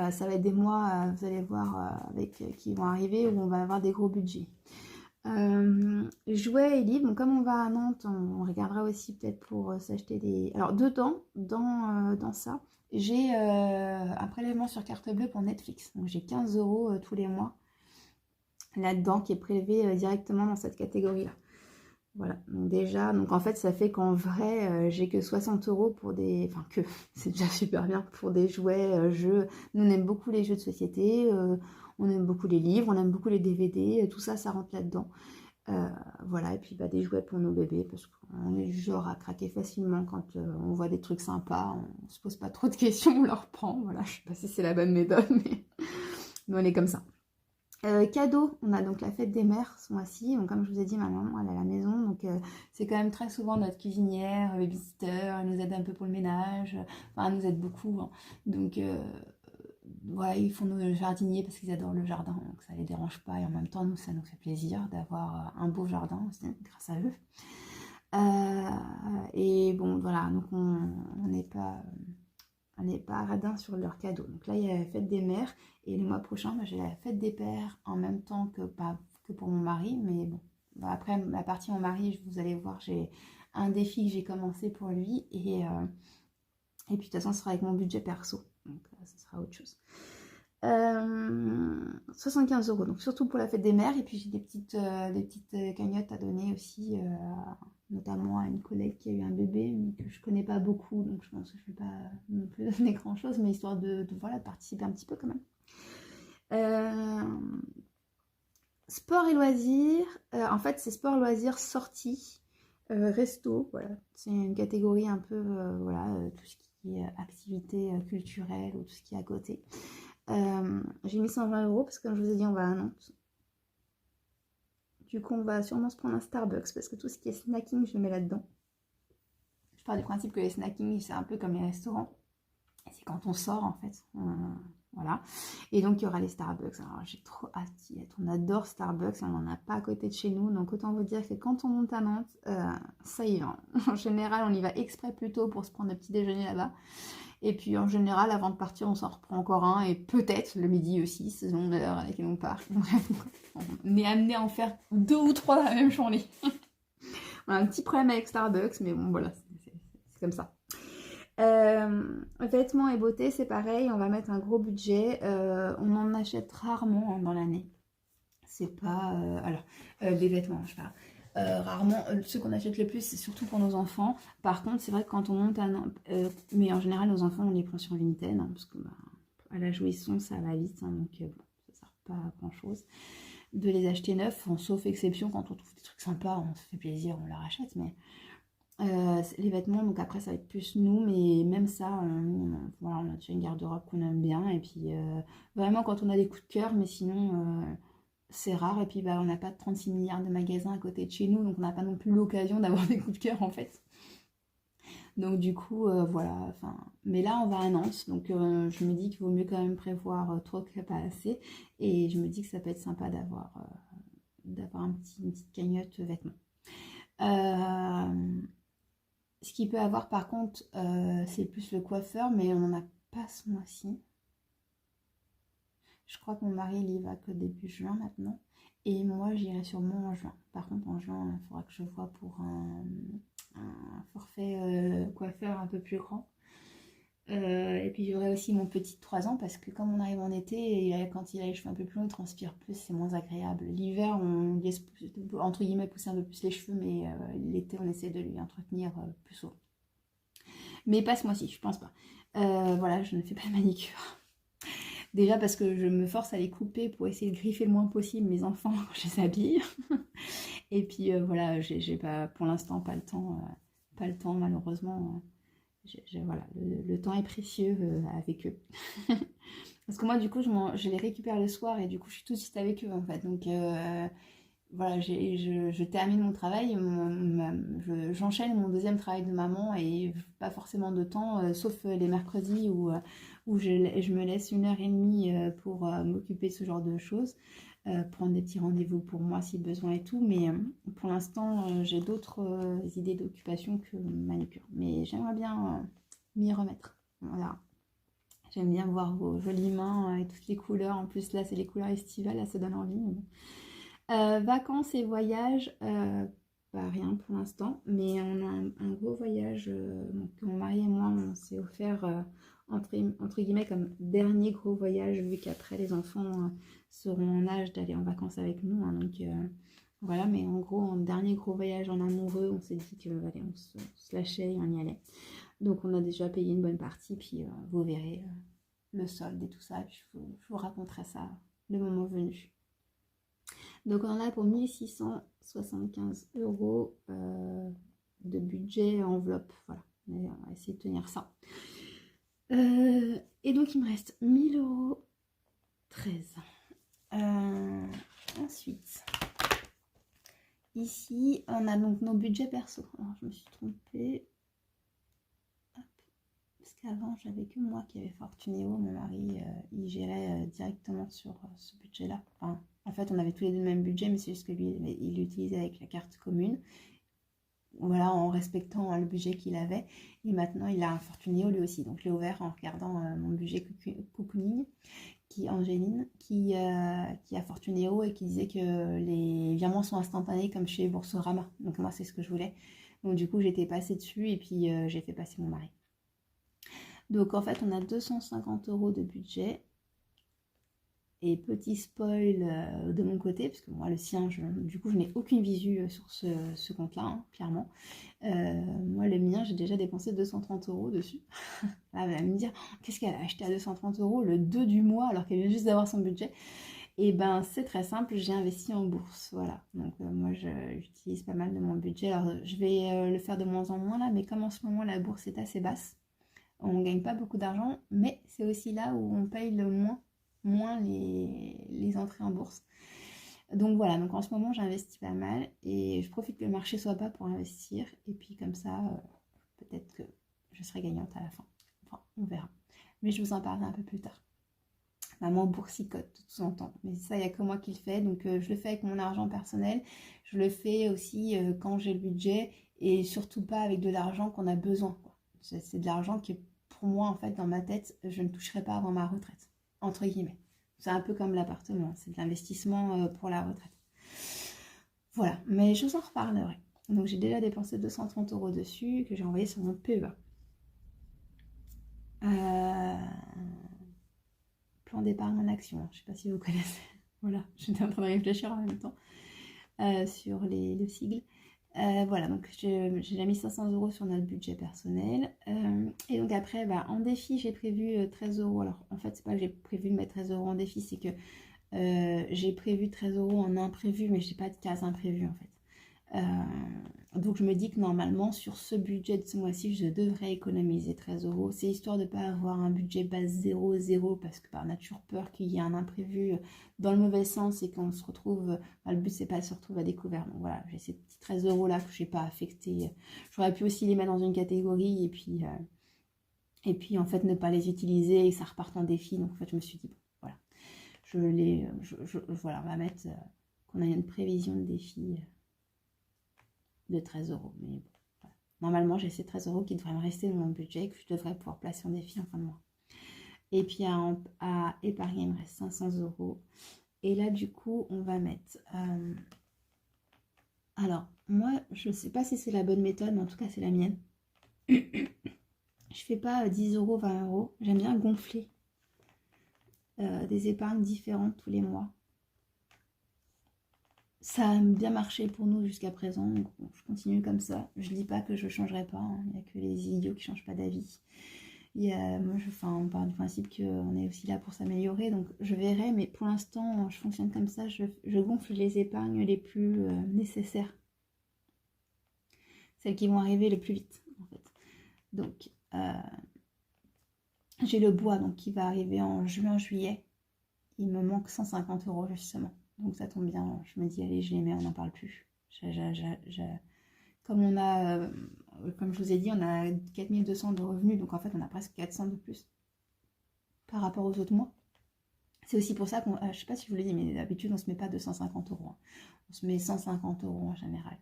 Ça va être des mois, vous allez voir, qui vont arriver où on va avoir des gros budgets. Jouets et livres, donc comme on va à Nantes, on regardera aussi peut-être pour s'acheter des... Alors dedans, dans ça, j'ai un prélèvement sur carte bleue pour Netflix. Donc j'ai 15 € tous les mois là-dedans qui est prélevé directement dans cette catégorie-là. Voilà, donc déjà, donc en fait ça fait qu'en vrai j'ai que 60 € pour des... Enfin que, c'est déjà super bien pour des jouets, jeux. Nous on aime beaucoup les jeux de société, on aime beaucoup les livres, on aime beaucoup les DVD, tout ça, ça rentre là-dedans. Voilà, et puis bah, des jouets pour nos bébés, parce qu'on est du genre à craquer facilement quand on voit des trucs sympas, on se pose pas trop de questions, on leur prend, voilà, je sais pas si c'est la bonne méthode, mais nous on est comme ça. Cadeaux, on a donc la fête des mères ce mois-ci, donc comme je vous ai dit, ma maman elle est à la maison, donc c'est quand même très souvent notre cuisinière, babysitter, elle nous aide un peu pour le ménage, enfin elle nous aide beaucoup, hein. Donc voilà, ils font nos jardiniers parce qu'ils adorent le jardin, donc ça les dérange pas, et en même temps nous ça nous fait plaisir d'avoir un beau jardin aussi grâce à eux. Et bon voilà, donc on n'est pas radin sur leurs cadeaux. Donc là, il y a la fête des mères. Et le mois prochain, bah, j'ai la fête des pères en même temps que, pas, que pour mon mari. Mais bon, bah, après la partie mon mari, vous allez voir, j'ai un défi que j'ai commencé pour lui. Et puis de toute façon, ce sera avec mon budget perso. Donc ce sera autre chose. 75 €, donc surtout pour la fête des mères. Et puis j'ai des petites cagnottes à donner aussi, notamment à une collègue qui a eu un bébé, mais que je connais pas beaucoup, donc je pense que je ne vais pas non plus donner grand chose, mais histoire voilà, de participer un petit peu quand même. Sport et loisirs, en fait c'est sport, loisirs, sortie, resto, voilà. C'est une catégorie un peu, voilà, tout ce qui est activité culturelle ou tout ce qui est à côté. J'ai mis 120 € parce que comme je vous ai dit, on va à Nantes. Du coup, on va sûrement se prendre un Starbucks parce que tout ce qui est snacking, je le mets là-dedans. Je pars du principe que les snacking, c'est un peu comme les restaurants. C'est quand on sort, en fait. Voilà. Et donc, il y aura les Starbucks. Alors, j'ai trop hâte d'y être. On adore Starbucks. On n'en a pas à côté de chez nous. Donc, autant vous dire que quand on monte à Nantes, ça y va. En général, on y va exprès plus tôt pour se prendre le petit déjeuner là-bas. Et puis en général, avant de partir, on s'en reprend encore un, et peut-être le midi aussi, selon l'heure à laquelle on part. Bref, on est amené à en faire 2 ou 3 dans la même journée. On a un petit problème avec Starbucks, mais bon, voilà, c'est comme ça. Vêtements et beauté, c'est pareil, on va mettre un gros budget. On en achète rarement dans l'année. C'est pas... alors, des vêtements, je parle. Rarement, ceux qu'on achète le plus, c'est surtout pour nos enfants. Par contre, c'est vrai que quand on monte à Nantes, mais en général, nos enfants, on les prend sur Vinted, hein, parce que bah, à la jouisson, ça va vite, hein, donc bon, ça sert pas à grand chose de les acheter neufs, sauf exception, quand on trouve des trucs sympas, on se fait plaisir, on les rachète, mais les vêtements, donc après, ça va être plus nous, mais même ça, voilà, on a déjà une garde-robe qu'on aime bien, et puis vraiment quand on a des coups de cœur, mais sinon... c'est rare, et puis bah, on n'a pas 36 milliards de magasins à côté de chez nous, donc on n'a pas non plus l'occasion d'avoir des coups de cœur en fait. Donc du coup, voilà, enfin... Mais là, on va à Nantes, donc je me dis qu'il vaut mieux quand même prévoir trop que pas assez, et je me dis que ça peut être sympa d'avoir une petite cagnotte vêtements. Ce qu'il peut avoir par contre, c'est plus le coiffeur, mais on n'en a pas ce mois-ci. Je crois que mon mari il y va que début juin maintenant. Et moi j'irai sûrement en juin. Par contre en juin il faudra que je vois pour un forfait coiffeur un peu plus grand. Et puis j'aurai aussi mon petit de 3 ans parce que comme on arrive en été, et quand il a les cheveux un peu plus longs, il transpire plus, c'est moins agréable. L'hiver on laisse entre guillemets pousser un peu plus les cheveux, mais l'été on essaie de lui entretenir plus souvent. Mais pas ce mois-ci, je pense pas. Voilà, je ne fais pas de manicure. Déjà parce que je me force à les couper pour essayer de griffer le moins possible mes enfants quand je les habille. Et puis voilà, j'ai pas, pour l'instant pas le temps malheureusement voilà, le temps est précieux avec eux. Parce que moi, du coup, je les récupère le soir et du coup, je suis tout de suite avec eux, en fait. Donc, voilà, je termine mon travail, j'enchaîne mon deuxième travail de maman et pas forcément de temps, sauf les mercredis où je me laisse 1 heure et demie pour m'occuper de ce genre de choses, prendre des petits rendez-vous pour moi si besoin et tout. Mais pour l'instant, j'ai d'autres idées d'occupation que manucure. Mais j'aimerais bien m'y remettre. Voilà. J'aime bien voir vos jolies mains et toutes les couleurs. En plus, là, c'est les couleurs estivales, là, ça donne envie. Vacances et voyages, pas rien pour l'instant, mais on a un gros voyage que mon mari et moi, on s'est offert entre guillemets comme dernier gros voyage, vu qu'après les enfants seront en âge d'aller en vacances avec nous. Hein, donc voilà, mais en gros, en dernier gros voyage en amoureux, on s'est dit que allez, on se lâchait et on y allait. Donc on a déjà payé une bonne partie, puis vous verrez le solde et tout ça, puis je vous raconterai ça le moment venu. Donc on en a pour 1675 € de budget enveloppe. Voilà, on va essayer de tenir ça. Et donc il me reste 1000,13 €. Ensuite, ici on a donc nos budgets perso. Alors je me suis trompée. Hop. Parce qu'avant j'avais que moi qui avait Fortunéo. Mon mari il gérait directement sur ce budget-là. Enfin, en fait, on avait tous les deux le même budget, mais c'est juste que lui, il l'utilisait avec la carte commune. Voilà, en respectant le budget qu'il avait. Et maintenant, il a un Fortunéo lui aussi. Donc, je l'ai ouvert en regardant mon budget cocooning, Angéline, qui a Fortunéo et qui disait que les virements sont instantanés comme chez Boursorama. Donc, moi, c'est ce que je voulais. Donc, du coup, j'étais passée dessus et puis j'ai fait passer mon mari. Donc, en fait, on a 250 € de budget. Et petit spoil de mon côté, parce que moi le sien, du coup je n'ai aucune visu sur ce compte-là, hein, clairement. Moi le mien, j'ai déjà dépensé 230 € dessus. Là, elle va me dire, qu'est-ce qu'elle a acheté à 230 € le 2 du mois alors qu'elle vient juste d'avoir son budget. Et ben c'est très simple, j'ai investi en bourse, voilà. Donc moi j'utilise pas mal de mon budget. Alors je vais le faire de moins en moins là, mais comme en ce moment la bourse est assez basse, on ne gagne pas beaucoup d'argent, mais c'est aussi là où on paye le moins les entrées en bourse. Donc voilà, donc en ce moment j'investis pas mal et je profite que le marché soit bas pour investir et puis comme ça peut-être que je serai gagnante à la fin. Enfin, on verra. Mais je vous en parlerai un peu plus tard. Maman boursicote de temps en temps, mais ça il n'y a que moi qui le fais, donc je le fais avec mon argent personnel, je le fais aussi quand j'ai le budget et surtout pas avec de l'argent qu'on a besoin, quoi. C'est de l'argent qui pour moi en fait dans ma tête je ne toucherai pas avant ma retraite, entre guillemets. C'est un peu comme l'appartement, c'est de l'investissement pour la retraite. Voilà, mais je vous en reparlerai. Donc j'ai déjà dépensé 230 € dessus que j'ai envoyé sur mon PEA. Plan d'épargne en action, je ne sais pas si vous connaissez. Voilà, j'étais en train de réfléchir en même temps sur le sigle. Voilà, donc j'ai déjà mis 500 € sur notre budget personnel. Et donc après, en défi, j'ai prévu 13 €. Alors en fait, c'est pas que j'ai prévu de mettre 13 € en défi, c'est que j'ai prévu 13 € en imprévu, mais je n'ai pas de case imprévue en fait. Donc je me dis que normalement sur ce budget de ce mois-ci je devrais économiser 13 €. C'est histoire de ne pas avoir un budget base 0 parce que par nature peur qu'il y ait un imprévu dans le mauvais sens et qu'on se retrouve, le but c'est pas de se retrouver à découvert. Donc voilà, j'ai ces petits 13 € là que je n'ai pas affecté. J'aurais pu aussi les mettre dans une catégorie et puis en fait ne pas les utiliser et que ça reparte en défi. Donc en fait je me suis dit bon voilà, voilà, on va mettre qu'on a une prévision de défi de 13 €. Mais bon, voilà. Normalement, j'ai ces 13 € qui devraient me rester dans mon budget et que je devrais pouvoir placer en défi en fin de mois. Et puis à épargner, il me reste 500 €. Et là, du coup, on va mettre... Alors, moi, je ne sais pas si c'est la bonne méthode, mais en tout cas, c'est la mienne. Je fais pas 10 €, 20 €. J'aime bien gonfler des épargnes différentes tous les mois. Ça a bien marché pour nous jusqu'à présent, donc je continue comme ça. Je dis pas que je changerai pas, hein. Il n'y a que les idiots qui changent pas d'avis. On part du principe qu'on est aussi là pour s'améliorer, donc je verrai, mais pour l'instant, je fonctionne comme ça, je gonfle les épargnes les plus nécessaires. Celles qui vont arriver le plus vite, en fait. Donc, J'ai le bois donc qui va arriver en juin-juillet. Il me manque 150 € justement. Donc ça tombe bien, je me dis allez je les mets, on n'en parle plus. Comme on a, comme je vous ai dit, on a 4200 de revenus, donc en fait on a presque 400 de plus par rapport aux autres mois. C'est aussi pour ça qu'on, je sais pas si je vous l'ai dit, mais d'habitude on se met pas 250 €. On se met 150 € en général.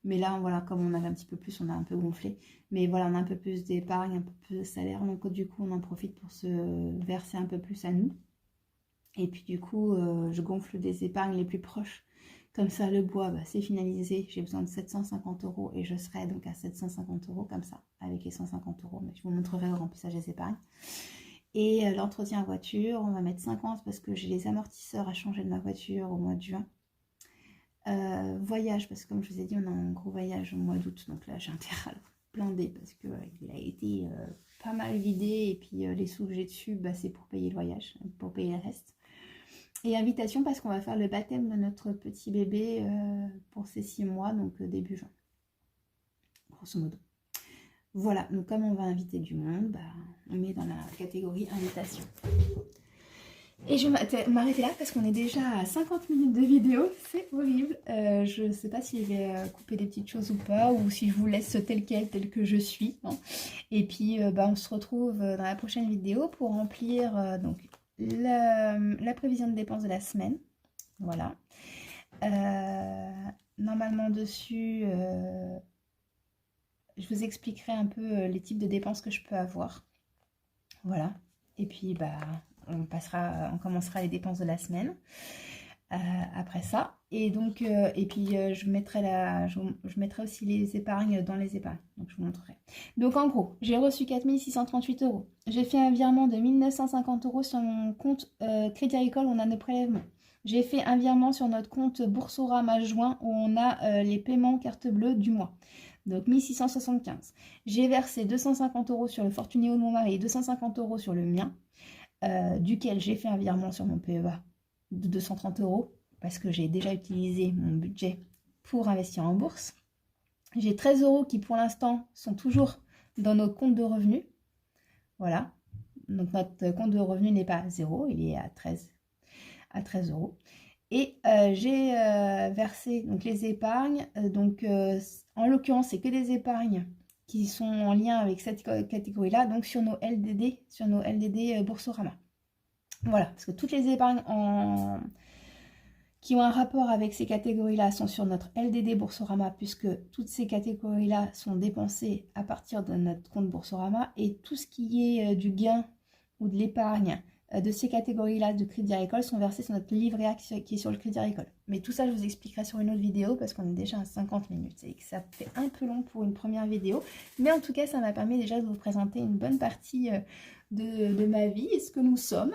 Mais là, voilà, comme on avait un petit peu plus, on a un peu gonflé. Mais voilà, on a un peu plus d'épargne, un peu plus de salaire. Donc du coup, on en profite pour se verser un peu plus à nous. Et puis du coup, je gonfle des épargnes les plus proches. Comme ça, le bois, bah, c'est finalisé. J'ai besoin de 750 € et je serai donc à 750 € comme ça, avec les 150 €. Mais je vous montrerai le remplissage des épargnes. Et l'entretien voiture, on va mettre 50 parce que j'ai les amortisseurs à changer de ma voiture au mois de juin. Voyage, parce que comme je vous ai dit, on a un gros voyage au mois d'août. Donc là, j'ai intérêt à le blinder parce qu'il a été pas mal vidé. Et puis les sous que j'ai dessus, bah, c'est pour payer le voyage, pour payer le reste. Et invitation parce qu'on va faire le baptême de notre petit bébé pour ses 6 mois, donc début juin, grosso modo. Voilà, donc comme on va inviter du monde, bah, on met dans la catégorie invitation. Et je vais m'arrêter là parce qu'on est déjà à 50 minutes de vidéo, c'est horrible. Je ne sais pas si je vais couper des petites choses ou pas, ou si je vous laisse tel quel, tel que je suis. Hein. Et puis bah, on se retrouve dans la prochaine vidéo pour remplir donc la prévision de dépenses de la semaine. Voilà. Normalement dessus, je vous expliquerai un peu les types de dépenses que je peux avoir. Voilà. Et puis bah... on commencera les dépenses de la semaine après ça. Et donc, je mettrai aussi les épargnes dans les épargnes. Donc, je vous montrerai. Donc, en gros, j'ai reçu 4638 €. J'ai fait un virement de 1950 € sur mon compte Crédit Agricole. On a nos prélèvements. J'ai fait un virement sur notre compte Boursorama Joint où on a les paiements carte bleue du mois. Donc 1675. J'ai versé 250 € sur le Fortunéo de mon mari et 250 € sur le mien. Duquel j'ai fait un virement sur mon PEA de 230 € parce que j'ai déjà utilisé mon budget pour investir en bourse. J'ai 13 € qui pour l'instant sont toujours dans nos comptes de revenus. Voilà. Donc notre compte de revenus n'est pas à 0, il est à 13 €. Et j'ai versé donc les épargnes. En l'occurrence, c'est que des épargnes qui sont en lien avec cette catégorie-là, donc sur nos LDD Boursorama. Voilà, parce que toutes les épargnes qui ont un rapport avec ces catégories-là sont sur notre LDD Boursorama, puisque toutes ces catégories-là sont dépensées à partir de notre compte Boursorama, et tout ce qui est du gain ou de l'épargne de ces catégories-là de Crédit Agricole sont versées sur notre livret A qui est sur le Crédit Agricole. Mais tout ça, je vous expliquerai sur une autre vidéo parce qu'on est déjà à 50 minutes et que ça fait un peu long pour une première vidéo. Mais en tout cas, ça m'a permis déjà de vous présenter une bonne partie de ma vie et ce que nous sommes.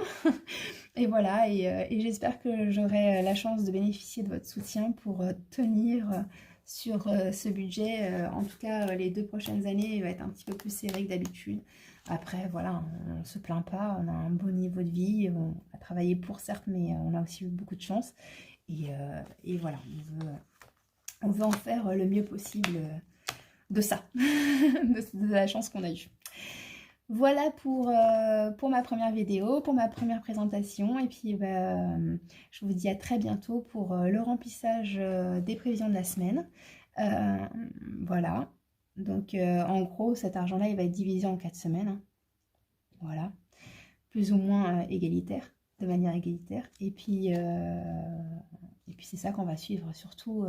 Et voilà, et j'espère que j'aurai la chance de bénéficier de votre soutien pour tenir sur ce budget. En tout cas, les 2 prochaines années, il va être un petit peu plus serré que d'habitude. Après, voilà, on ne se plaint pas, on a un beau niveau de vie, on a travaillé pour certes, mais on a aussi eu beaucoup de chance. Et voilà, on veut en faire le mieux possible de ça, de la chance qu'on a eue. Voilà pour ma première vidéo, pour ma première présentation. Et puis, je vous dis à très bientôt pour le remplissage des prévisions de la semaine. Voilà. Donc, en gros, cet argent-là, il va être divisé en 4 semaines. Hein. Voilà. Plus ou moins égalitaire, de manière égalitaire. Et puis c'est ça qu'on va suivre, surtout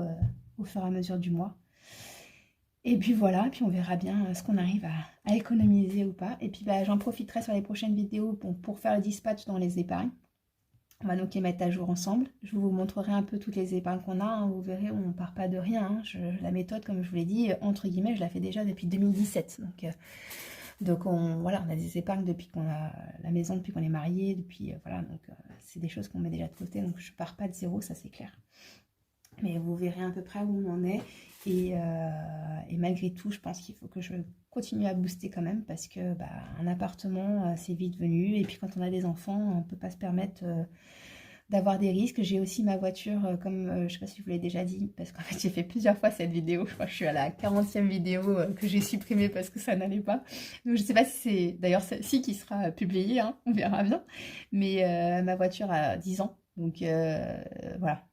au fur et à mesure du mois. Et puis voilà, puis on verra bien ce qu'on arrive à économiser ou pas. Et puis j'en profiterai sur les prochaines vidéos pour faire le dispatch dans les épargnes. On va donc les mettre à jour ensemble. Je vous montrerai un peu toutes les épargnes qu'on a. Hein. Vous verrez, on ne part pas de rien. Hein. La méthode, comme je vous l'ai dit, entre guillemets, je la fais déjà depuis 2017. Donc on a des épargnes depuis qu'on a la maison, depuis qu'on est mariés. C'est des choses qu'on met déjà de côté. Donc je ne pars pas de zéro, ça c'est clair. Mais vous verrez à peu près où on en est. Et malgré tout, je pense qu'il faut que je continue à booster quand même parce que un appartement, c'est vite venu. Et puis quand on a des enfants, on ne peut pas se permettre d'avoir des risques. J'ai aussi ma voiture, comme je sais pas si je vous l'ai déjà dit, parce qu'en fait j'ai fait plusieurs fois cette vidéo, je crois que je suis à la 40e vidéo que j'ai supprimée parce que ça n'allait pas. Donc je sais pas si c'est d'ailleurs celle-ci qui sera publiée, hein, on verra bien. Mais ma voiture a 10 ans, donc voilà.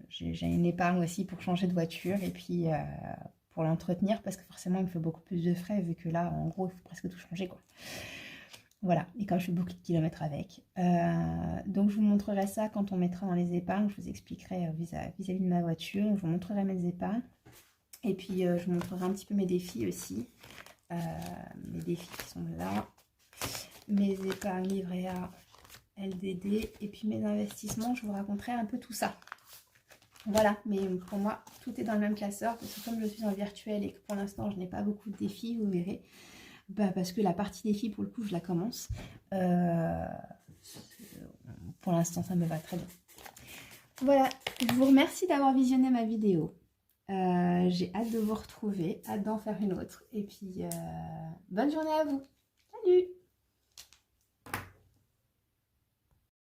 J'ai une épargne aussi pour changer de voiture et puis pour l'entretenir parce que forcément il me fait beaucoup plus de frais vu que là en gros il faut presque tout changer quoi. Voilà, et quand je fais beaucoup de kilomètres avec. Donc je vous montrerai ça quand on mettra dans les épargnes, je vous expliquerai vis-à-vis de ma voiture, je vous montrerai mes épargnes. Et puis je vous montrerai un petit peu mes défis aussi. Mes défis qui sont là. Mes épargnes livret A, LDD, et puis mes investissements, je vous raconterai un peu tout ça. Voilà, mais pour moi, tout est dans le même classeur, parce que comme je suis en virtuel et que pour l'instant je n'ai pas beaucoup de défis, vous verrez, parce que la partie défi, pour le coup, je la commence. Pour l'instant, ça me va très bien. Voilà, je vous remercie d'avoir visionné ma vidéo. J'ai hâte de vous retrouver, hâte d'en faire une autre. Et puis, bonne journée à vous. Salut!